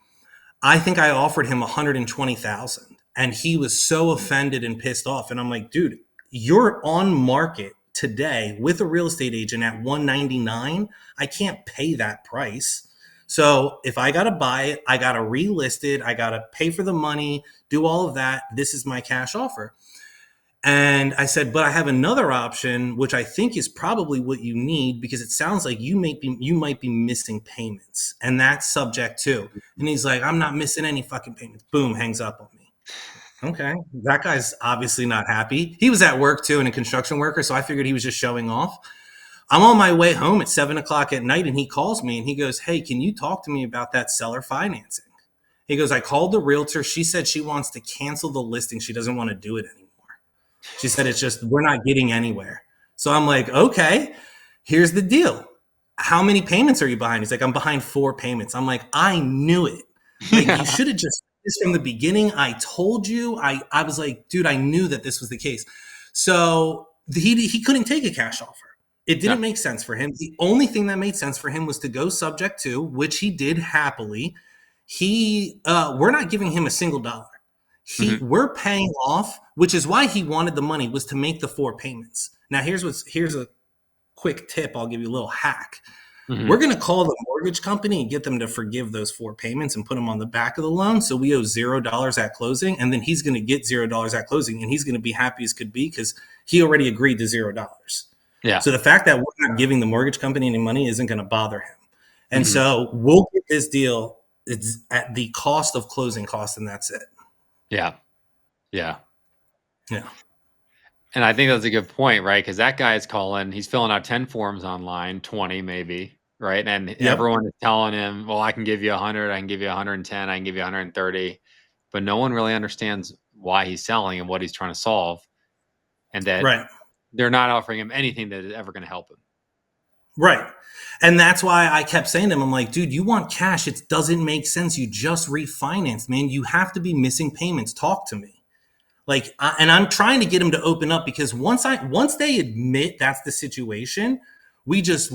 I think I offered him 120,000 and he was so offended and pissed off. And I'm like, dude, you're on market today with a real estate agent at 199. I can't pay that price. So if I got to buy it, I got to relist it, I got to pay for the money, do all of that. This is my cash offer. And I said, but I have another option, which I think is probably what you need because it sounds like you might be missing payments, and that's subject to. And he's like, I'm not missing any fucking payments. Boom, hangs up on me. Okay, that guy's obviously not happy. He was at work too and a construction worker, so I figured he was just showing off. I'm on my way home at 7 o'clock at night, and he calls me and he goes, "Hey, can you talk to me about that seller financing?" He goes, "I called the realtor. She said she wants to cancel the listing. She doesn't want to do it anymore. She said it's just we're not getting anywhere." So I'm like, okay, here's the deal. How many payments are you behind? He's like, I'm behind 4 payments. I'm like, I knew it. Like, you Yeah. should have just this from the beginning. I told you. I was like, dude, I knew that this was the case. So he couldn't take a cash offer. It Yeah. didn't make sense for him. The only thing that made sense for him was to go subject to, which he did happily. We're not giving him a single dollar. Mhm. We're paying off, which is why he wanted the money, was to make the 4 payments. Now here's a quick tip. I'll give you a little hack. We're Mhm. going to call the mortgage company and get them to forgive those 4 payments and put them on the back of the loan. So we owe $0 at closing, and then he's going to get $0 at closing, and he's going to be happy as could be because he already agreed to $0. Yeah. So the fact that we're not giving the mortgage company any money isn't going to bother him. And Mhm. so we'll get this deal. It's at the cost of closing costs, and that's it. Yeah. Yeah. Yeah. And I think that's a good point, right? Because that guy is calling, he's filling out 10 forms online, 20 maybe, right? And Yep. everyone is telling him, well, I can give you 100, I can give you 110, I can give you 130. But no one really understands why he's selling and what he's trying to solve, and that Right. they're not offering him anything that is ever going to help him. Right. And that's why I kept saying to him, I'm like, dude, you want cash. It doesn't make sense. You just refinanced, man. You have to be missing payments. Talk to me. And I'm trying to get him to open up because once they admit that's the situation, we just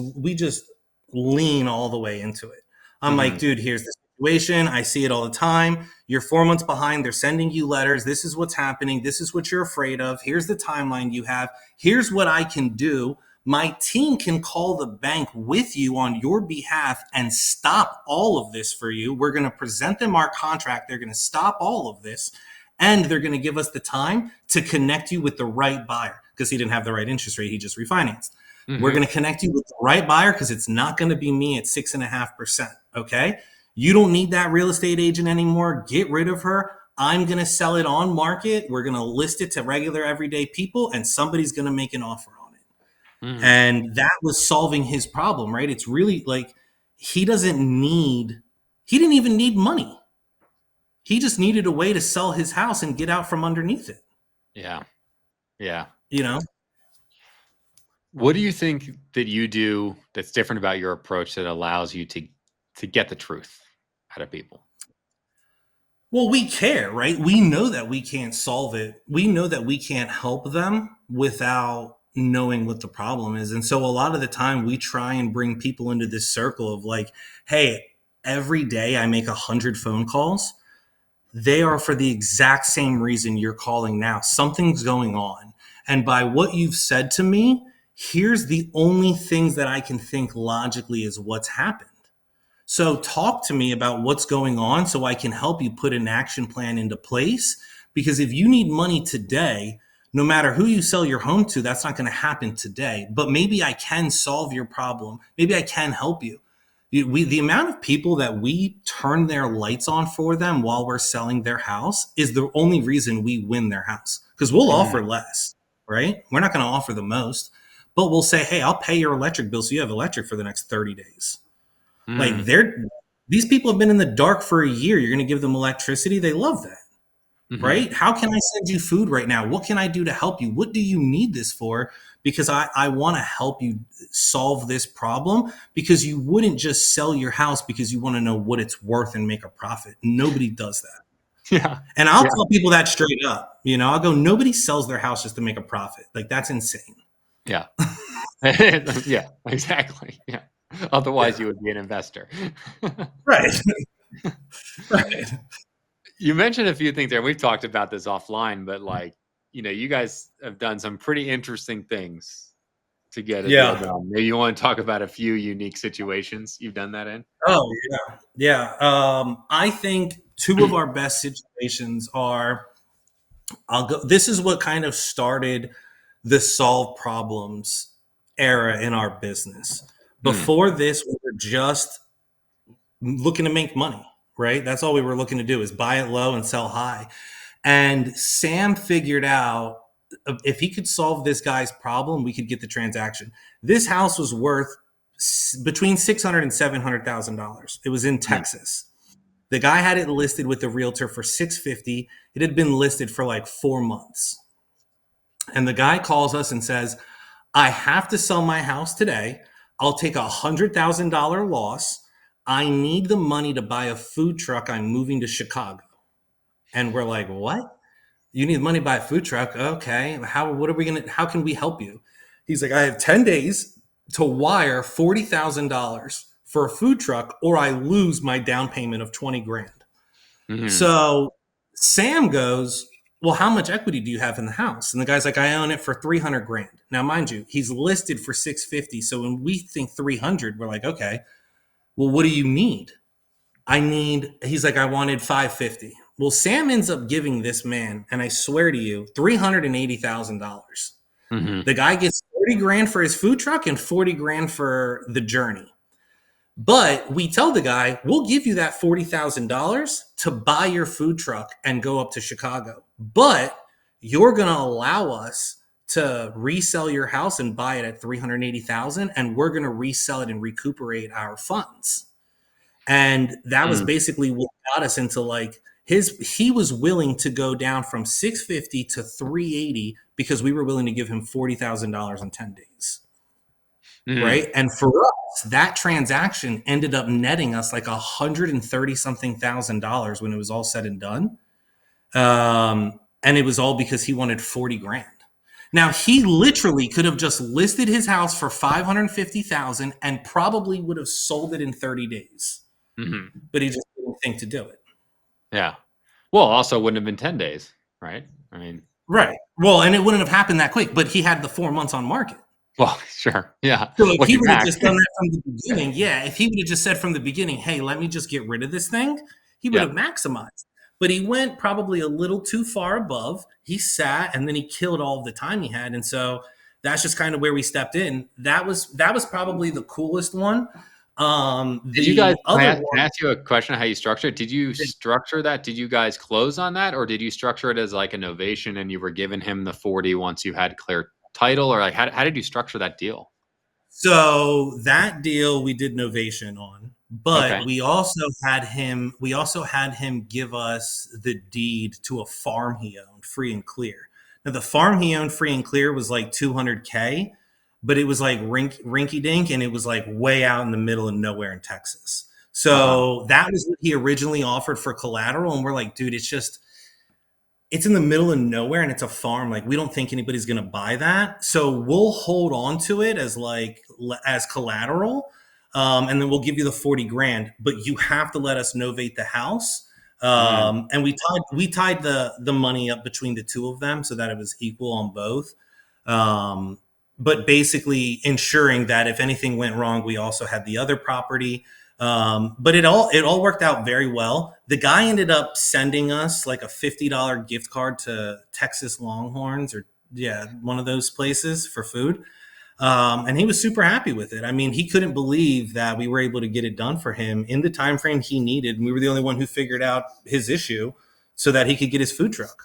lean all the way into it. I'm like, Mhm. dude, here's the situation. I see it all the time. You're 4 months behind. They're sending you letters. This is what's happening. This is what you're afraid of. Here's the timeline you have. Here's what I can do. My team can call the bank with you on your behalf and stop all of this for you. We're going to present them our contract. They're going to stop all of this, and they're going to give us the time to connect you with the right buyer because he didn't have the right interest rate. He just refinanced. We're Mhm. going to connect you with the right buyer because it's not going to be me at 6.5%. Okay. You don't need that real estate agent anymore. Get rid of her. I'm going to sell it on market. We're going to list it to regular everyday people, and somebody's going to make an offer on it. Mhm. And that was solving his problem, right? It's really like he doesn't need, he didn't even need money. He just needed a way to sell his house and get out from underneath it, Yeah. Yeah. you know? What do you think that you do that's different about your approach that allows you to get the truth out of people? Well, we care, right? We know that we can't solve it. We know that we can't help them without knowing what the problem is. And so a lot of the time we try and bring people into this circle of like, hey, every day I make 100 phone calls. They are for the exact same reason you're calling now. Something's going on. And by what you've said to me, here's the only things that I can think logically is what's happened. So talk to me about what's going on so I can help you put an action plan into place. Because if you need money today, no matter who you sell your home to, that's not going to happen today. But maybe I can solve your problem. Maybe I can help you. The amount of people that we turn their lights on for them while we're selling their house is the only reason we win their house because we'll Mhm. offer less, right? We're not going to offer the most, but we'll say, hey, I'll pay your electric bill so you have electric for the next 30 days. Like Mm. these people have been in the dark for a year. You're going to give them electricity. They love that, Mhm. right? How can I send you food right now? What can I do to help you? What do you need this for? because I want to help you solve this problem, because you wouldn't just sell your house because you want to know what it's worth and make a profit. Nobody does that. Yeah. And I'll Yeah. tell people that straight up. I'll go, nobody sells their house just to make a profit. Like, that's insane. Yeah. Yeah, exactly. Yeah. Otherwise, Yeah. you would be an investor. Right. Right. You mentioned a few things there, and we've talked about this offline, but you guys have done some pretty interesting things to get a deal Yeah. done. Maybe you want to talk about a few unique situations you've done that in? Oh, yeah. Yeah. I think two of our best situations are, this is what kind of started the solve problems era in our business. Mm, Before this, we were just looking to make money, right? That's all we were looking to do, is buy it low and sell high. And Sam figured out, if he could solve this guy's problem, we could get the transaction. This house was worth between $600,000 and $700,000. It was in mm, Texas. The guy had it listed with the realtor for $650,000. It had been listed for like 4 months. And the guy calls us and says, I have to sell my house today. I'll take $100,000 loss. I need the money to buy a food truck. I'm moving to Chicago. And we're like, what? You need money to buy a food truck? Okay. How can we help you? He's like, I have 10 days to wire $40,000 for a food truck, or I lose my down payment of 20 grand. mhm, So Sam goes, well, how much equity do you have in the house? And the guy's like, I own it for 300 grand. Now, mind you, he's listed for 650. So when we think 300, we're like, okay, well, what do you need? He's like, I wanted 550. Well, Sam ends up giving this man, and I swear to you, $380,000. mhm, The guy gets 40 grand for his food truck and 40 grand for the journey. But we tell the guy, we'll give you that $40,000 to buy your food truck and go up to Chicago. But you're going to allow us to resell your house and buy it at 380,000, and we're going to resell it and recuperate our funds. And that was mm, basically what got us into, like, he was willing to go down from 650 to 380 because we were willing to give him $40,000 in 10 days. mhm, Right. And for us, that transaction ended up netting us like 130 something $1,000 when it was all said and done. And it was all because he wanted 40 grand. Now, he literally could have just listed his house for 550,000 and probably would have sold it in 30 days, mhm. but he just didn't think to do it. Yeah. Well, also wouldn't have been 10 days, right? I mean, Right. Well, and it wouldn't have happened that quick, but he had the 4 months on market. well, sure. Yeah. So if he Looking would have back. just done that from the beginning, yeah, if he would have just said from the beginning, hey, let me just get rid of this thing, he would Yeah. have maximized. But he went probably a little too far above. He sat and then he killed all of the time he had. And so that's just kind of where we stepped in. That was probably the coolest one. Did you guys The other can I one, ask you a question on how you structure it? Did you structure that? Did you guys close on that, or did you structure it as like a novation and you were giving him the 40 once you had clear title, or like how did you structure that deal? so that deal we did novation on, Okay. but we also had him give us the deed to a farm he owned free and clear. Now the farm he owned free and clear was like 200K, but it was like rinky dink, and it was like way out in the middle of nowhere in Texas. Uh-huh. So that was what he originally offered for collateral, and we're like, dude, it's in the middle of nowhere and it's a farm. Like, we don't think anybody's going to buy that. So we'll hold on to it as as collateral. And then we'll give you the 40 grand, but you have to let us novate the house. Mm, And we tied the money up between the two of them so that it was equal on both. Um, but basically ensuring that if anything went wrong, we also had the other property. But it all worked out very well. The guy ended up sending us like a $50 gift card to Texas Longhorns, or yeah, one of those places for food. And he was super happy with it. I mean, he couldn't believe that we were able to get it done for him in the time frame he needed. And we were the only one who figured out his issue so that he could get his food truck.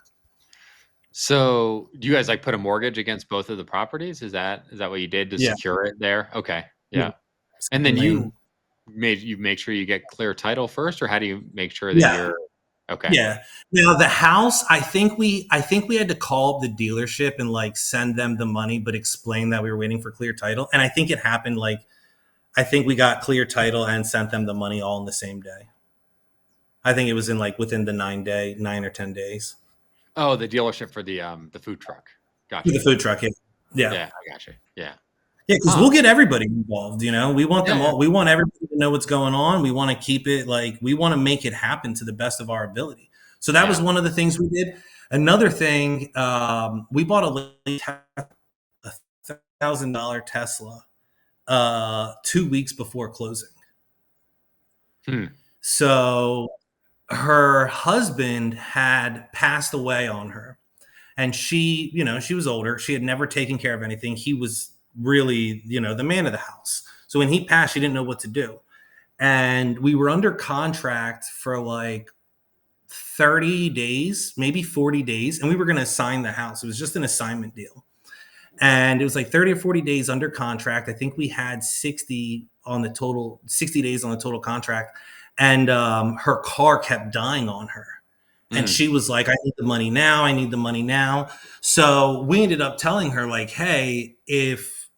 so do you guys like put a mortgage against both of the properties? Is that what you did to Yeah, secure it there? Okay. yeah, Yeah. And then second you lien. make sure you get clear title first, or how do you make sure that Yeah, you're Okay. Yeah. Now the house, I think we had to call up the dealership and like send them the money, but explain that we were waiting for clear title. And I think it happened like I think we got clear title and sent them the money all in the same day. I think it was in like within the 9 or 10 days. Oh, the dealership for the food truck. With Gotcha. the food truck, yeah. Yeah. Yeah, I gotcha. Yeah. Yeah, because Huh. we'll get everybody involved. We want Yeah, them yeah. all. We want everybody to know what's going on. We want to keep it like we want to make it happen to the best of our ability. So that was Yeah. one of the things we did. Another thing, we bought $1,000 Tesla 2 weeks before closing. Hmm. So her husband had passed away on her, and she was older. She had never taken care of anything. He was really, the man of the house. So when he passed, she didn't know what to do. And we were under contract for like 30 days, maybe 40 days, and we were going to assign the house. It was just an assignment deal. And it was like 30 or 40 days under contract. I think we had 60 days on the total contract. And her car kept dying on her. And Mm. she was like, I need the money now. I need the money now. So we ended up telling her, like, hey, if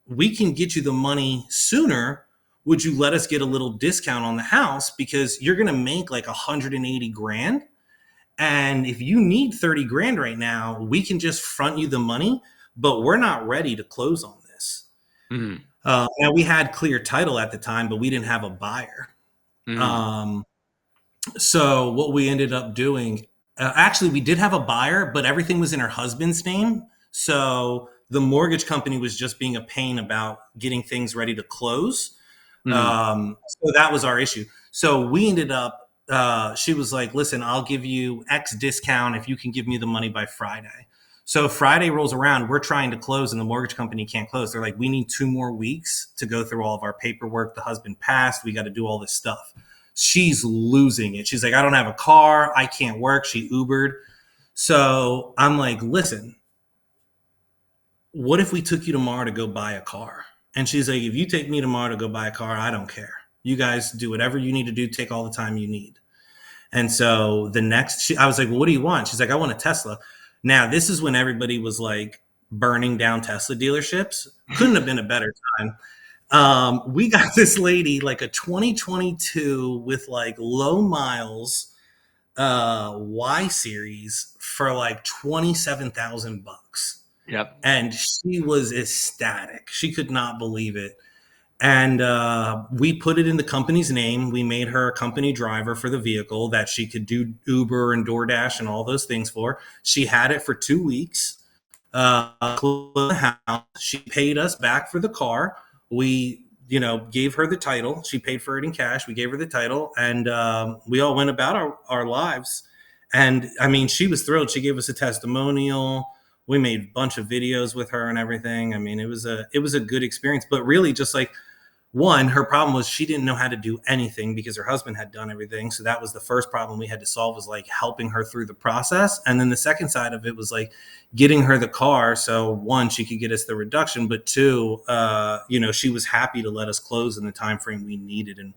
we can get you the money sooner, would you let us get a little discount on the house? Because you're going to make like 180 grand. And if you need 30 grand right now, we can just front you the money, but we're not ready to close on this. Mm. Now we had clear title at the time, but we didn't have a buyer. Mm. Um, so what we ended up doing, actually, we did have a buyer, but everything was in her husband's name. So the mortgage company was just being a pain about getting things ready to close. Mm. So that was our issue. So we ended up, she was like, listen, I'll give you X discount if you can give me the money by Friday. So Friday rolls around, we're trying to close and the mortgage company can't close. They're like, we need 2 more weeks to go through all of our paperwork. The husband passed. We got to do all this stuff. She's losing it. She's like, I don't have a car. I can't work. She Ubered. So I'm like, listen, what if we took you tomorrow to go buy a car? And she's like, if you take me tomorrow to go buy a car, I don't care. You guys do whatever you need to do, take all the time you need. And so I was like, well, what do you want? She's like, I want a Tesla. Now, this is when everybody was like burning down Tesla dealerships. Couldn't have been a better time. We got this lady like a 2022 with like low miles Y series for like 27,000 bucks. Yep. And she was ecstatic. She could not believe it. And we put it in the company's name. We made her a company driver for the vehicle that she could do Uber and DoorDash and all those things for. She had it for 2 weeks. The house. She paid us back for the car. We, gave her the title. She paid for it in cash. We gave her the title, and we all went about our lives. And I mean, she was thrilled. She gave us a testimonial. We made a bunch of videos with her and everything. I mean, it was a good experience. But really, just like one, her problem was she didn't know how to do anything because her husband had done everything. So that was the first problem we had to solve, was like helping her through the process. And then the second side of it was like getting her the car. So one, she could get us the reduction, but two, she was happy to let us close in the time frame we needed. And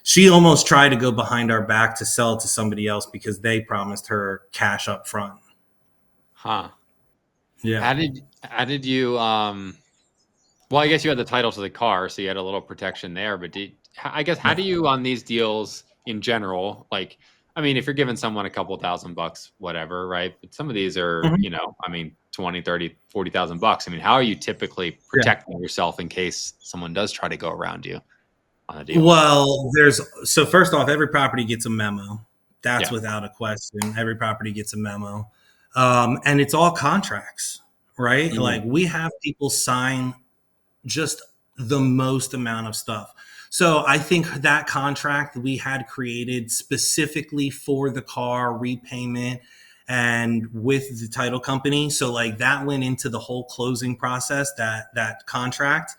she almost tried to go behind our back to sell it to somebody else because they promised her cash up front. Huh. Yeah. How did you well, I guess you had the title to the car, so you had a little protection there, but I guess how Yeah. do you on these deals in general, like I mean, if you're giving someone a couple thousand bucks, whatever, right? But some of these are, Mhm. I mean, 20, 30, 40,000 bucks. I mean, how are you typically Yeah. protecting yourself in case someone does try to go around you on a deal? Well, so first off, every property gets a memo. That's Yeah. without a question. Every property gets a memo. And it's all contracts, right? Like Mhm. we have people sign just the most amount of stuff. So I think that contract we had created specifically for the car repayment and with the title company. So like that went into the whole closing process, that contract.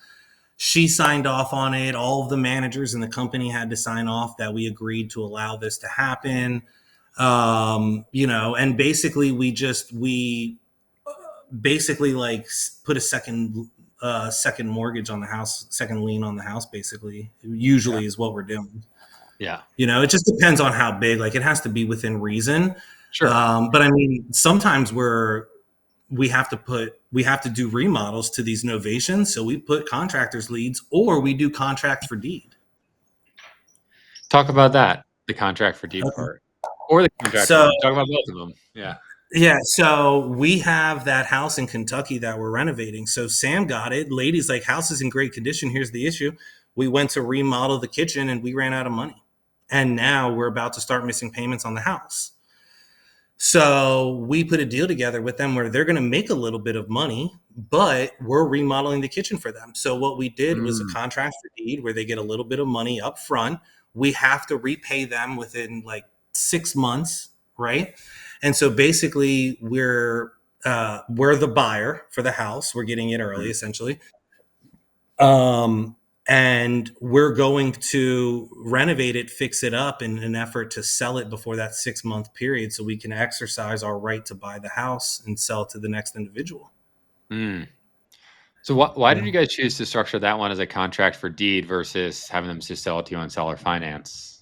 She signed off on it. All of the managers in the company had to sign off that we agreed to allow this to happen. And basically we basically like put a second mortgage on the house, second lien on the house, basically, Yeah. usually is what we're doing. Yeah. It just depends on how big. Like, it has to be within reason. Sure. But I mean, sometimes we have to do remodels to these novations, so we put contractors leads, or we do contract for deed. Talk about that, the contract for deed Okay. part or the contract for So lead. Talk about both of them. Yeah. yeah, so we have that house in Kentucky that we're renovating. So Sam got it. Lady's like, house is in great condition. Here's the issue. We went to remodel the kitchen and we ran out of money. And now we're about to start missing payments on the house. So we put a deal together with them where they're going to make a little bit of money, but we're remodeling the kitchen for them. So what we did was a Mm. contract for deed where they get a little bit of money up front. We have to repay them within like 6 months, right? And so basically, we're the buyer for the house. We're getting it early, Mm. essentially. Um, and we're going to renovate it, fix it up in an effort to sell it before that 6 month period so we can exercise our right to buy the house and sell it to the next individual. Mm. So why did Yeah. you guys choose to structure that one as a contract for deed versus having them just sell it to you on seller finance?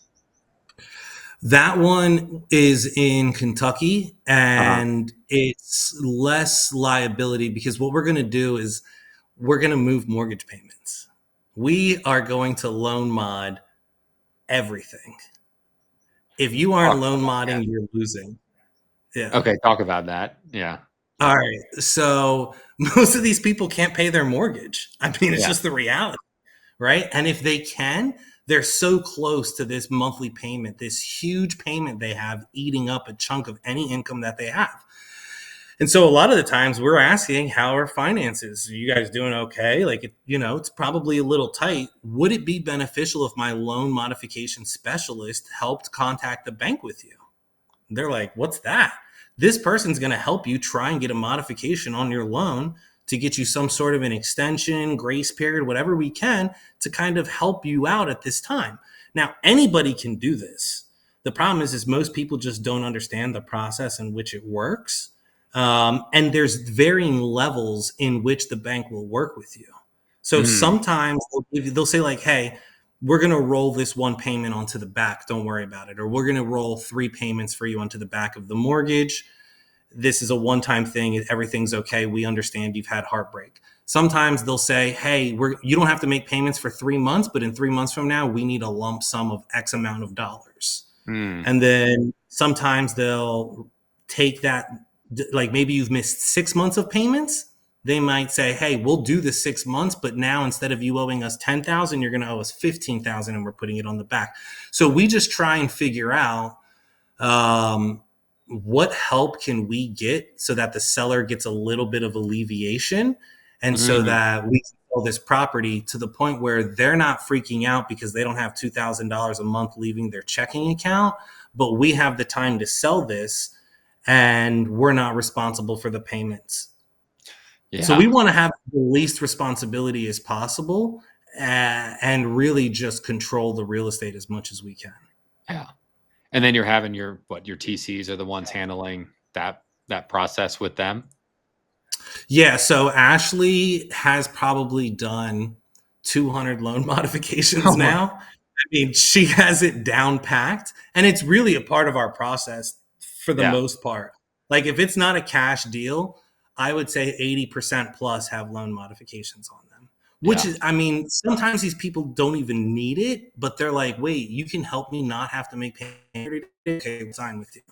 That one is in Kentucky Uh-huh. and it's less liability because what we're going to do is we're going to move mortgage payments. We are going to loan mod everything. If you aren't Talk loan about modding, you're losing. that. Yeah. Okay, talk about that. Yeah. All right. So most of these people can't pay their mortgage. I mean, it's Yeah. just the reality, right? And if they can, they're so close to this monthly payment, this huge payment they have eating up a chunk of any income that they have. And so a lot of the times we're asking, how are finances? Are you guys doing okay? Like, it's probably a little tight. Would it be beneficial if my loan modification specialist helped contact the bank with you? They're like, what's that? This person's going to help you try and get a modification on your loan to get you some sort of an extension, grace period, whatever we can to kind of help you out at this time. Now, anybody can do this. The problem is most people just don't understand the process in which it works. And there's varying levels in which the bank will work with you. So Mm. sometimes they'll say like, hey, we're going to roll this one payment onto the back. Don't worry about it. Or we're going to roll 3 payments for you onto the back of the mortgage. This is a one-time thing. Everything's okay. We understand you've had heartbreak. Sometimes they'll say, hey, you don't have to make payments for 3 months, but in 3 months from now, we need a lump sum of X amount of dollars. Mm. And then sometimes they'll take that, like maybe you've missed 6 months of payments. They might say, hey, we'll do the 6 months, but now instead of you owing us 10,000, you're going to owe us 15,000 and we're putting it on the back. So we just try and figure out what help can we get so that the seller gets a little bit of alleviation and so Mm. that we can sell this property to the point where they're not freaking out because they don't have $2,000 a month leaving their checking account, but we have the time to sell this and we're not responsible for the payments. So Yeah. we want to have the least responsibility as possible and really just control the real estate as much as we can. Yeah. And then you're having your TCs are the ones handling that process with them? Yeah, so Ashley has probably done 200 loan modifications Oh my. now. I mean, she has it down packed, and it's really a part of our process for the Yeah. most part. Like, if it's not a cash deal, I would say 80% plus have loan modifications on them. Which Yeah. is, I mean, sometimes these people don't even need it, but they're like, wait, you can help me not have to make payment every day? Okay, we'll sign with you.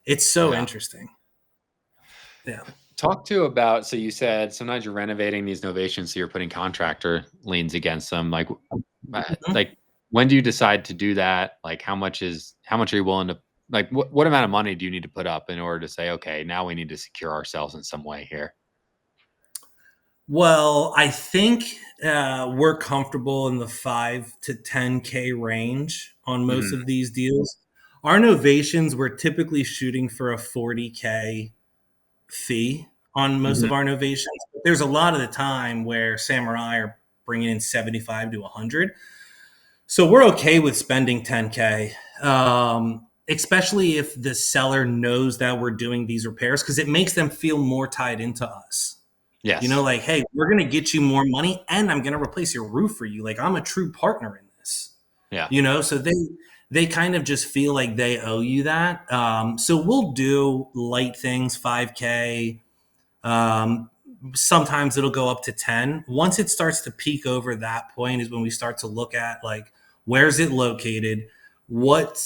It's so Yeah. interesting. Yeah. Talk to about so you said sometimes you're renovating these novations, so you're putting contractor liens against them. Mhm. Like when do you decide to do that? Like how much are you willing to like what amount of money do you need to put up in order to say, okay, now we need to secure ourselves in some way here? Well, I think we're comfortable in the 5 to 10K range on most Mhm. of these deals. Our novations, we're typically shooting for a 40K fee on most Mhm. of our novations. There's a lot of the time where Samurai are bringing in 75 to 100. So we're okay with spending 10K, especially if the seller knows that we're doing these repairs because it makes them feel more tied into us. Yes. Like, hey, we're going to get you more money and I'm going to replace your roof for you. Like, I'm a true partner in this. Yeah. So they kind of just feel like they owe you that. So we'll do light things, 5K. Um, Sometimes it'll go up to 10. Once it starts to peak over that point is when we start to look at like, where's it located? What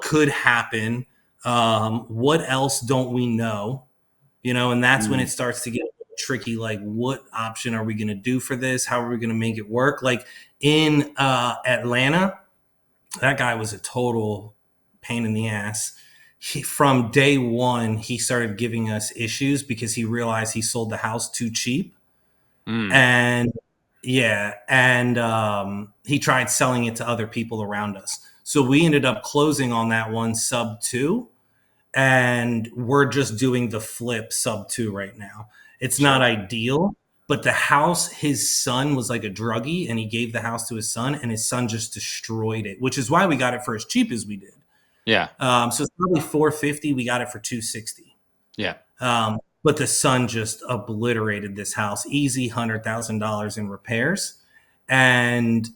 could happen? What else don't we know? And that's when it Mm. starts to get tricky. Like, what option are we going to do for this? How are we going to make it work? Like in Atlanta, that guy was a total pain in the ass. From day one, he started giving us issues because he realized he sold the house too cheap. Mm. And yeah, and he tried selling it to other people around us. So we ended up closing on that one sub two, and we're just doing the flip sub two right now. It's not Sure. ideal, but the house, his son was like a druggie, and he gave the house to his son, and his son just destroyed it, which is why we got it for as cheap as we did. Yeah. So it's probably 450. We got it for 260. Yeah. But the son just obliterated this house, easy $100,000 in repairs, and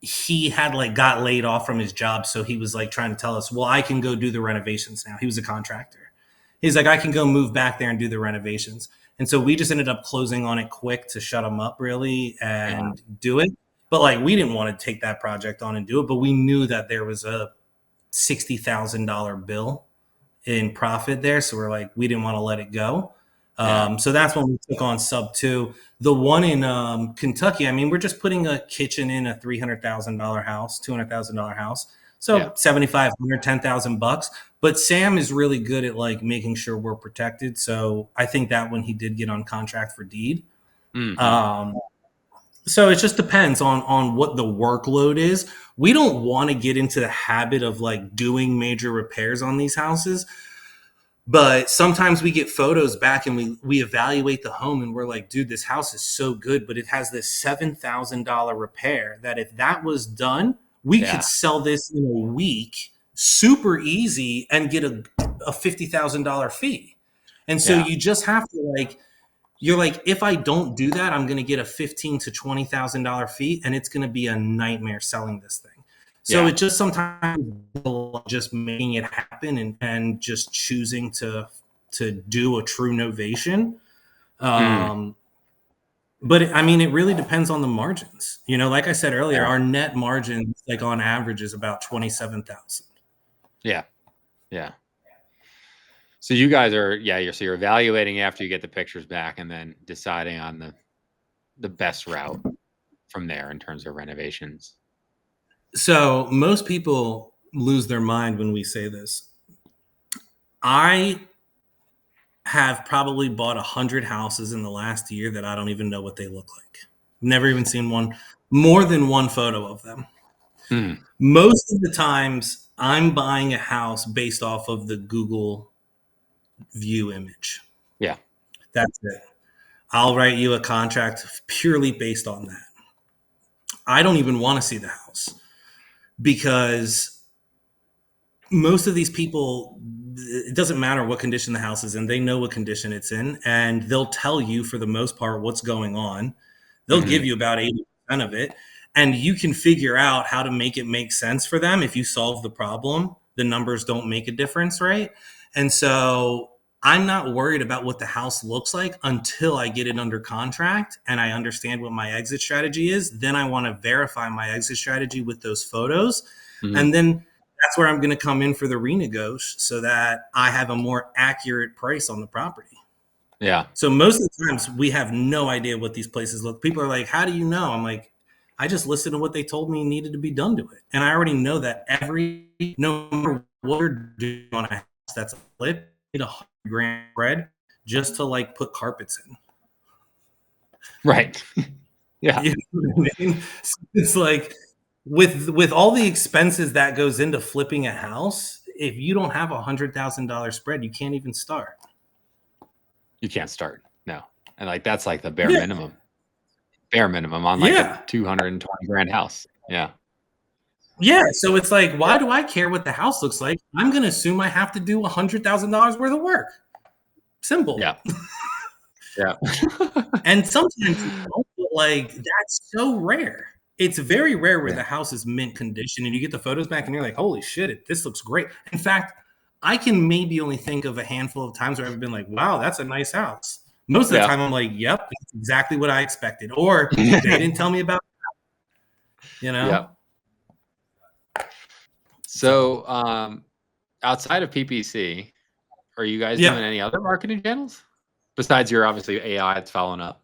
he had like got laid off from his job, so he was like trying to tell us, well, I can go do the renovations now. He was a contractor. He's like, I can go move back there and do the renovations. And so we just ended up closing on it quick to shut him up really Yeah. and do it. But like, we didn't want to take that project on and do it, but we knew that there was a $60,000 bill in profit there. So we're like, we didn't want to let it go. Yeah. So that's when we took on sub two. The one in Kentucky, I mean, we're just putting a kitchen in a $300,000 house, $200,000 house. Yeah. So 7,500, 10,000 bucks. But Sam is really good at like making sure we're protected. So I think that one he did get on contract for deed. Hmm. Um, so it just depends on what the workload is. We don't want to get into the habit of like doing major repairs on these houses, but sometimes we get photos back and we evaluate the home and we're like, dude, this house is so good, but it has this $7,000 repair that if that was done, we could Yeah. sell this in a week super easy and get a $50,000 fee. And so Yeah. you just have to like, you're like, if I don't do that, I'm going to get a $15,000 to $20,000 fee, and it's going to be a nightmare selling this thing. So Yeah. it just sometimes just making it happen and just choosing to do a true novation. Mm. But I mean, it really depends on the margins. Like I said earlier, Yeah. our net margin, like on average, is about 27,000. Yeah. Yeah. So you guys are, you're evaluating after you get the pictures back and then deciding on the best route from there in terms of renovations. So most people lose their mind when we say this. I have probably bought 100 houses in the last year that I don't even know what they look like. Never even seen more than one photo of them. Mm. Most of the times, I'm buying a house based off of the Google view image. Yeah. That's it. I'll write you a contract purely based on that. I don't even want to see the house because most of these people, it doesn't matter what condition the house is in, they know what condition it's in, and they'll tell you for the most part what's going on. They'll Hmm. give you about 80% of it, and you can figure out how to make it make sense for them. If you solve the problem, the numbers don't make a difference, right? And so I'm not worried about what the house looks like until I get it under contract and I understand what my exit strategy is. Then I want to verify my exit strategy with those photos, Hmm. and then that's where I'm going to come in for the renegos so that I have a more accurate price on the property. Yeah. So most of the times we have no idea what these places look. People are like, how do you know? I'm like, I just listened to what they told me needed to be done to it. And I already know that no matter what you're doing on a house that's a flip, you need $100,000 spread just to like put carpets in. Right. Yeah. You know what I mean? It's like with all the expenses that goes into flipping a house, if you don't have $100,000 spread, you can't even start. You can't start. No. And like, that's like the bare Yeah. minimum on like a Yeah. 220 grand house. Yeah. Yeah. So it's like, why Yeah. do I care what the house looks like? I'm going to assume I have to do $100,000 worth of work. Simple. Yeah. Yeah. And sometimes you don't, but like that's so rare. It's very rare where Yeah. the house is mint condition and you get the photos back and you're like, holy shit, this looks great. In fact, I can maybe only think of a handful of times where I've been like, wow, that's a nice house. Most of the Yeah. time I'm like, yep, that's exactly what I expected. Or they didn't tell me about, Yeah. So, outside of PPC, are you guys doing Yeah. any other marketing channels besides your obviously AI that's following up?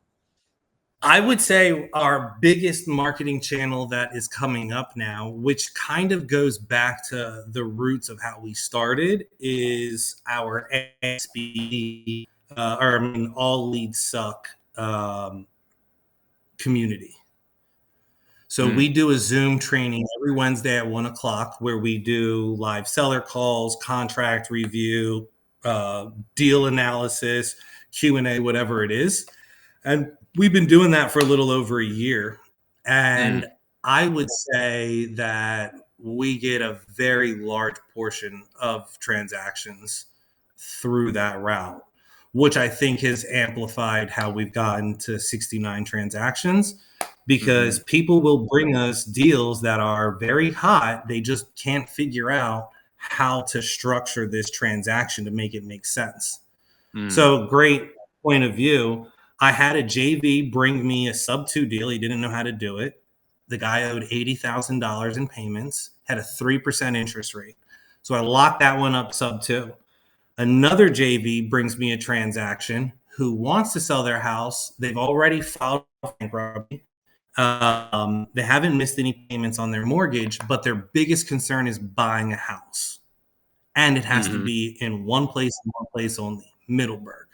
I would say our biggest marketing channel that is coming up now, which kind of goes back to the roots of how we started, is our ASB, or I mean, all leads suck community. So we do a Zoom training every Wednesday at 1 o'clock where we do live seller calls, contract review, deal analysis, Q&A, whatever it is. And we've been doing that for a little over a year. And I would say that we get a very large portion of transactions through that route, which I think has amplified how we've gotten to 69 transactions because people will bring us deals that are very hot. They just can't figure out how to structure this transaction to make it make sense. So great point of view. I had a JV bring me a sub 2 deal. He didn't know how to do it. The guy owed $80,000 in payments, had a 3% interest rate. So I locked that one up sub 2. Another JV brings me a transaction who wants to sell their house. They've already filed bankruptcy. They haven't missed any payments on their mortgage, but their biggest concern is buying a house. And it has to be in one place and one place only, Middleburg.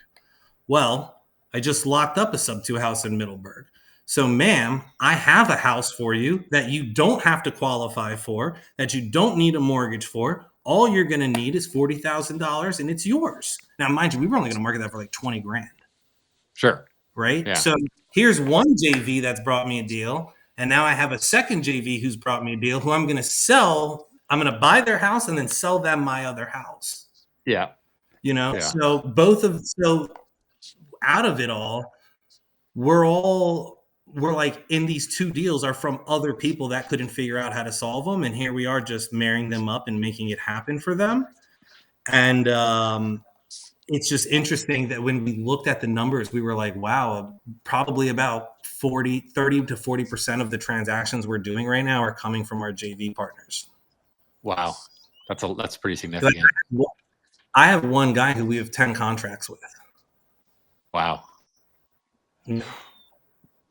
Well, I just locked up a sub 2 house in Middleburg. So, ma'am, I have a house for you that you don't have to qualify for, that you don't need a mortgage for. All you're going to need is $40,000 and it's yours. Now, mind you, we were only going to market that for like 20 grand. Sure. Right. Yeah. So here's one JV that's brought me a deal. And now I have a second JV who's brought me a deal who I'm going to sell. I'm going to buy their house and then sell them my other house. Yeah. So out of it all, we're like in these two deals are from other people that couldn't figure out how to solve them. And here we are just marrying them up and making it happen for them. And it's just interesting that when we looked at the numbers, we were like, wow, probably about 30 to 40% of the transactions we're doing right now are coming from our JV partners. Wow. That's pretty significant. I have one guy who we have 10 contracts with. Wow. Yeah.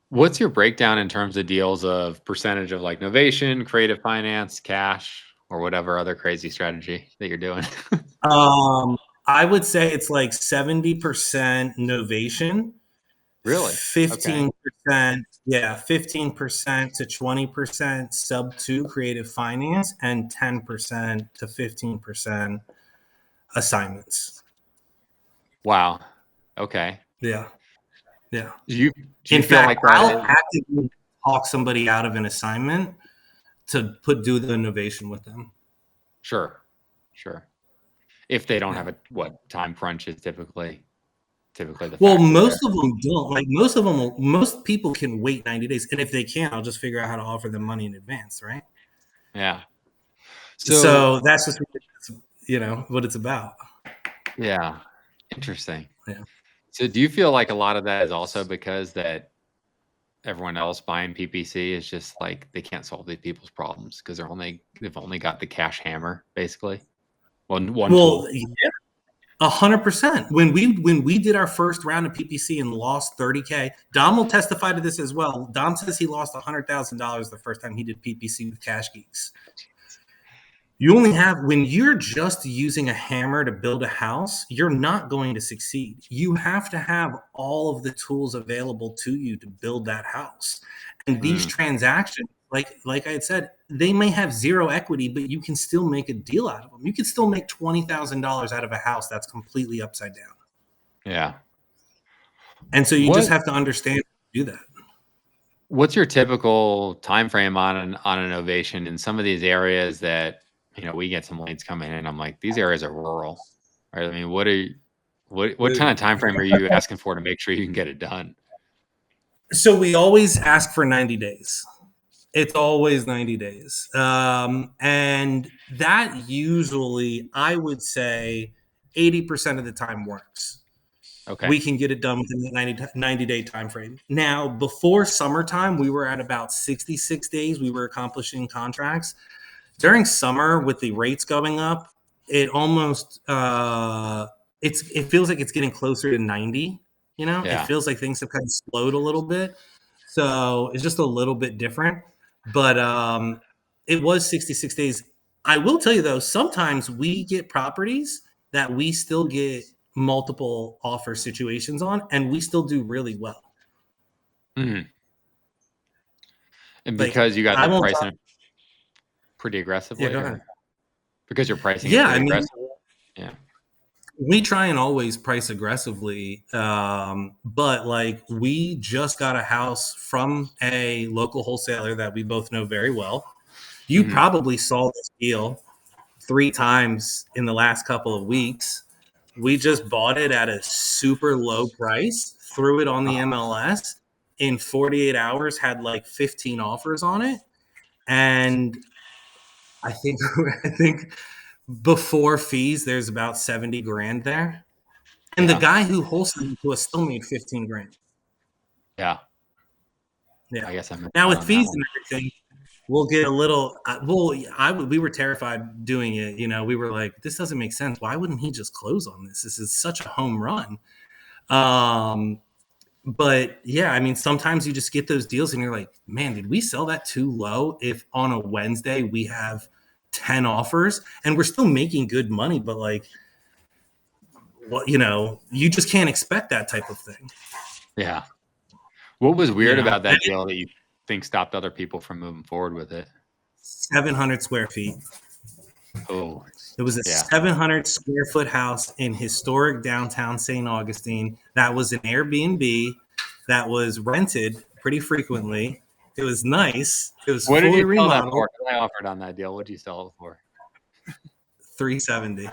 What's your breakdown in terms of deals of percentage of like novation, creative finance, cash, or whatever other crazy strategy that you're doing? I would say it's like 70% novation. Really? 15%, yeah, 15% to 20% sub 2 creative finance, and 10% to 15% assignments. Wow. Okay. Yeah. Yeah. Do you In feel fact, like that I'll is actively talk somebody out of an assignment to do the innovation with them. sure. If they don't have what time crunch is typically the Well, factor most there. of them don't. Like most people can wait 90 days. And if they can't, I'll just figure out how to offer them money in advance, right? Yeah. So that's just what it's about. Yeah. Interesting. Yeah. So do you feel like a lot of that is also because that everyone else buying PPC is just like they can't solve these people's problems because they've only got the cash hammer, basically. One Well, tool. yeah, 100%. When we did our first round of PPC and lost 30K, Dom will testify to this as well. Dom says he lost $100,000 the first time he did PPC with Cash Geeks. You only have, when you're just using a hammer to build a house, you're not going to succeed. You have to have all of the tools available to you to build that house. And these transactions, like I had said, they may have zero equity, but you can still make a deal out of them. You can still make $20,000 out of a house that's completely upside down. Yeah. And so you just have to understand how to do that. What's your typical time frame on an innovation in some of these areas that we get some leads coming in? I'm like, these areas are rural, right? I mean, what kind of time frame are you asking for to make sure you can get it done? So we always ask for 90 days. It's always 90 days. And that usually, I would say, 80% of the time works. Okay. We can get it done within the 90-day time frame. Now, before summertime, we were at about 66 days. We were accomplishing contracts. During summer, with the rates going up, it almost it feels like it's getting closer to 90. It Yeah. feels like things have kind of slowed a little bit, so it's just a little bit different. But it was 66 days. I will tell you though, sometimes we get properties that we still get multiple offer situations on, and we still do really well. Mhm. And Like, because you guys I are won't pricing talk. it pretty Yeah, aggressively, go ahead. or because you're pricing it Yeah, I pretty mean, aggressively? Yeah. we try and always price aggressively, but like, we just got a house from a local wholesaler that we both know very well. You Mhm. probably saw this deal 3 times in the last couple of weeks. We just bought it at a super low price, threw it on the Uh-huh. MLS in 48 hours, had like 15 offers on it. And I think, I think before fees, there's about 70 grand there. And the Yeah. guy who wholesaled to us still made 15 grand. Yeah. Yeah. I guess I missed Now out with on that fees one. and everything, we'll get a little. We were terrified doing it. We were like, this doesn't make sense. Why wouldn't he just close on this? This is such a home run. Um, but yeah, I mean, sometimes you just get those deals, and you're like, man, did we sell that too low? If on a Wednesday we have 10 offers and we're still making good money, but like, well, you just can't expect that type of thing. Yeah. What was weird about And that deal that you think stopped other people from moving forward with it? 700 square feet. Oh, It was a yeah. 700 square foot house in historic downtown St. Augustine. That was an Airbnb that was rented pretty frequently. It was nice. It was What did fully you sell that remodeled. for? 'Cause I offered on that deal. What did you sell it for? 370,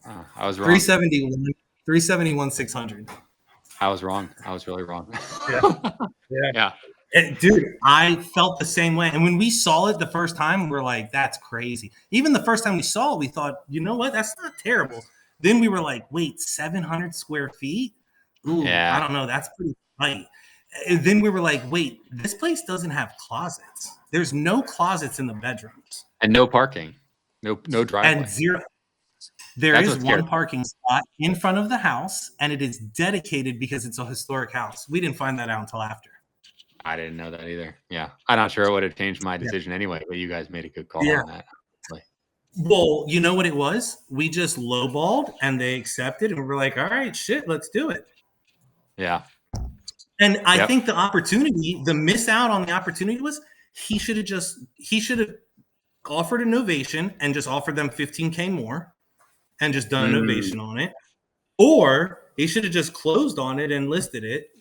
Oh, I was wrong. 371, 371, 600. I was wrong. I was really wrong. Yeah. Yeah. Yeah. Dude, I felt the same way. And when we saw it the first time, we're like, that's crazy. Even the first time we saw it, we thought, you know what? That's not terrible. Then we were like, wait, 700 square feet? Ooh, I Yeah. don't know. That's pretty tight. And then we were like, wait, this place doesn't have closets. There's no closets in the bedrooms. And no parking. No And driveway. zero. There That's is what scares one me. parking spot in front of the house, and it is dedicated because it's a historic house. We didn't find that out until after. I didn't know that either. Yeah. I'm not sure it would have changed my Yeah. decision anyway, but you guys made a good call Yeah. on that. Like, Well, you know what it was? We just lowballed and they accepted, and we're like, all right, shit, let's do it. yeah. And I Yep. think the miss out on the opportunity was he should have offered an ovation and just offered them 15K more and just done an Mm, ovation on it. Or he should have just closed on it and listed it.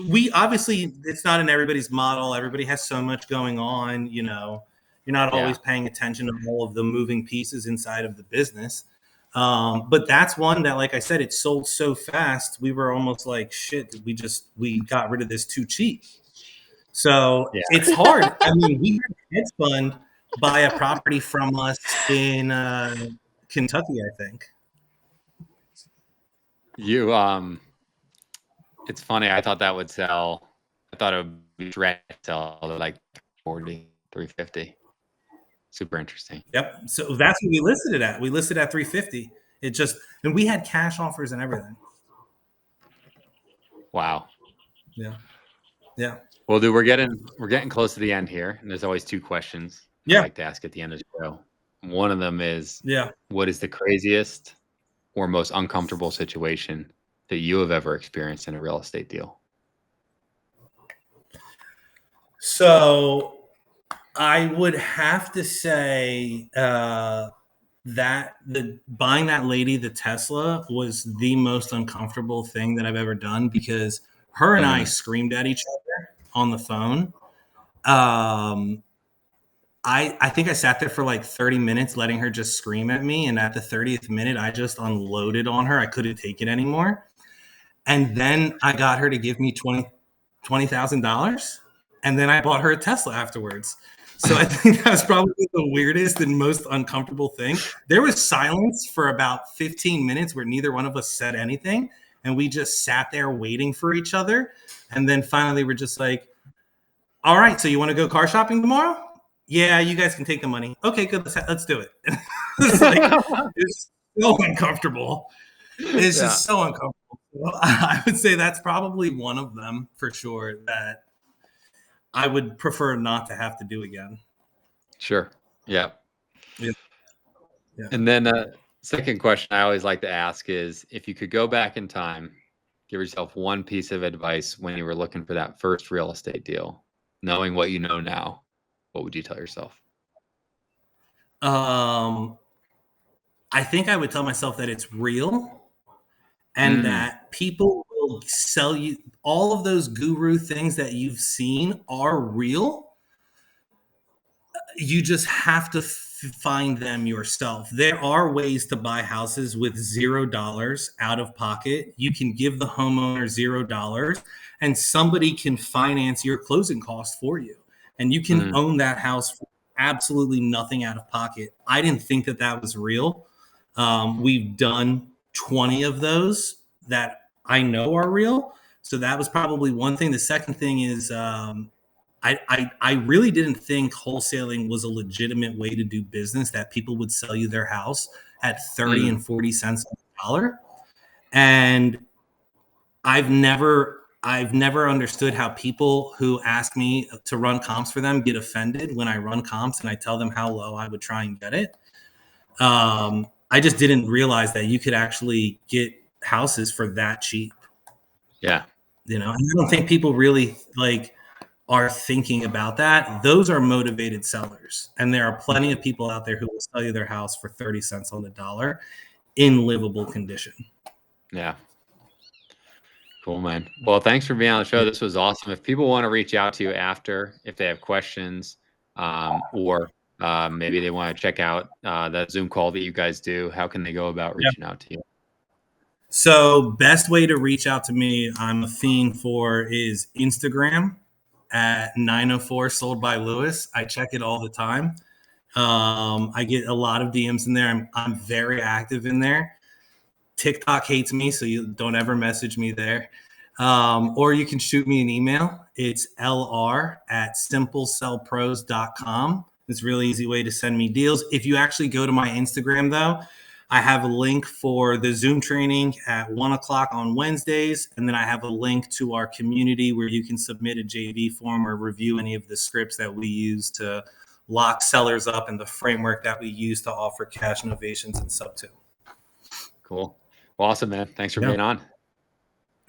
We obviously, it's not in everybody's model. Everybody has so much going on. You're not yeah. always paying attention to all of the moving pieces inside of the business. But that's one that, like I said, it sold so fast. We were almost like, shit, we got rid of this too cheap. So Yeah. it's hard. I mean, we had a hedge fund buy a property from us in Kentucky, I think. You it's funny. I thought that would sell. I thought it would be dread sell to like 40, 350. Super interesting. Yep. So that's what we listed it at. We listed at 350. And we had cash offers and everything. Wow. Yeah. Yeah. Well, dude, we're getting close to the end here, and there's always two questions I Yeah. like to ask at the end of the show. One of them is, Yeah. what is the craziest or most uncomfortable situation that you have ever experienced in a real estate deal? So I would have to say that the buying that lady the Tesla was the most uncomfortable thing that I've ever done, because her and I Mm, screamed at each other on the phone. Um, I think I sat there for like 30 minutes letting her just scream at me. And at the 30th minute, I just unloaded on her. I couldn't take it anymore. And then I got her to give me $20,000. and then I bought her a Tesla afterwards. So I think that was probably the weirdest and most uncomfortable thing. There was silence for about 15 minutes where neither one of us said anything. And we just sat there waiting for each other. And then finally, we're just like, all right, so you want to go car shopping tomorrow? Yeah, you guys can take the money. Okay, good. Let's do it. It's so uncomfortable. It's Yeah, just so uncomfortable. Well, I would say that's probably one of them for sure that I would prefer not to have to do again. sure. Yeah. Yeah. Yeah. And then second question I always like to ask is if you could go back in time, give yourself one piece of advice when you were looking for that first real estate deal, knowing what you know now, what would you tell yourself? Um, I think I would tell myself that it's real and Mm, that people will sell you all of those guru things that you've seen are real. You just have to find them yourself. There are ways to buy houses with $0 out of pocket. You can give the homeowner $0 and somebody can finance your closing costs for you. And you can mm, own that house for absolutely nothing out of pocket. I didn't think that that was real. We've done 20 of those that I know are real. So that was probably one thing. The second thing is I really didn't think wholesaling was a legitimate way to do business, that people would sell you their house at 30 mm, and 40 cents on the dollar. And I've never understood how people who ask me to run comps for them get offended when I run comps and I tell them how low I would try and get it. I just didn't realize that you could actually get houses for that cheap. yeah. And I don't think people really are thinking about that. Those are motivated sellers. And there are plenty of people out there who will sell you their house for 30 cents on the dollar in livable condition. Yeah. Cool, man. Well, thanks for being on the show. Yeah. This was awesome. If people want to reach out to you after, if they have questions, or maybe they want to check out that Zoom call that you guys do, how can they go about Yeah. reaching out to you? So, best way to reach out to me, I'm a fiend for, is Instagram at 904 Sold by Lewis. I check it all the time. I get a lot of DMs in there. I'm very active in there. TikTok hates me, so you don't ever message me there. Or you can shoot me an email. It's lr@simplesellpros.com. It's a really easy way to send me deals. If you actually go to my Instagram, though, I have a link for the Zoom training at 1 o'clock on Wednesdays. And then I have a link to our community where you can submit a JV form or review any of the scripts that we use to lock sellers up and the framework that we use to offer cash novations and sub two. Cool. Well, awesome, man. Thanks for Yeah. being on.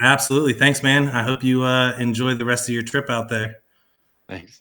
Absolutely. Thanks, man. I hope you enjoy the rest of your trip out there. Thanks.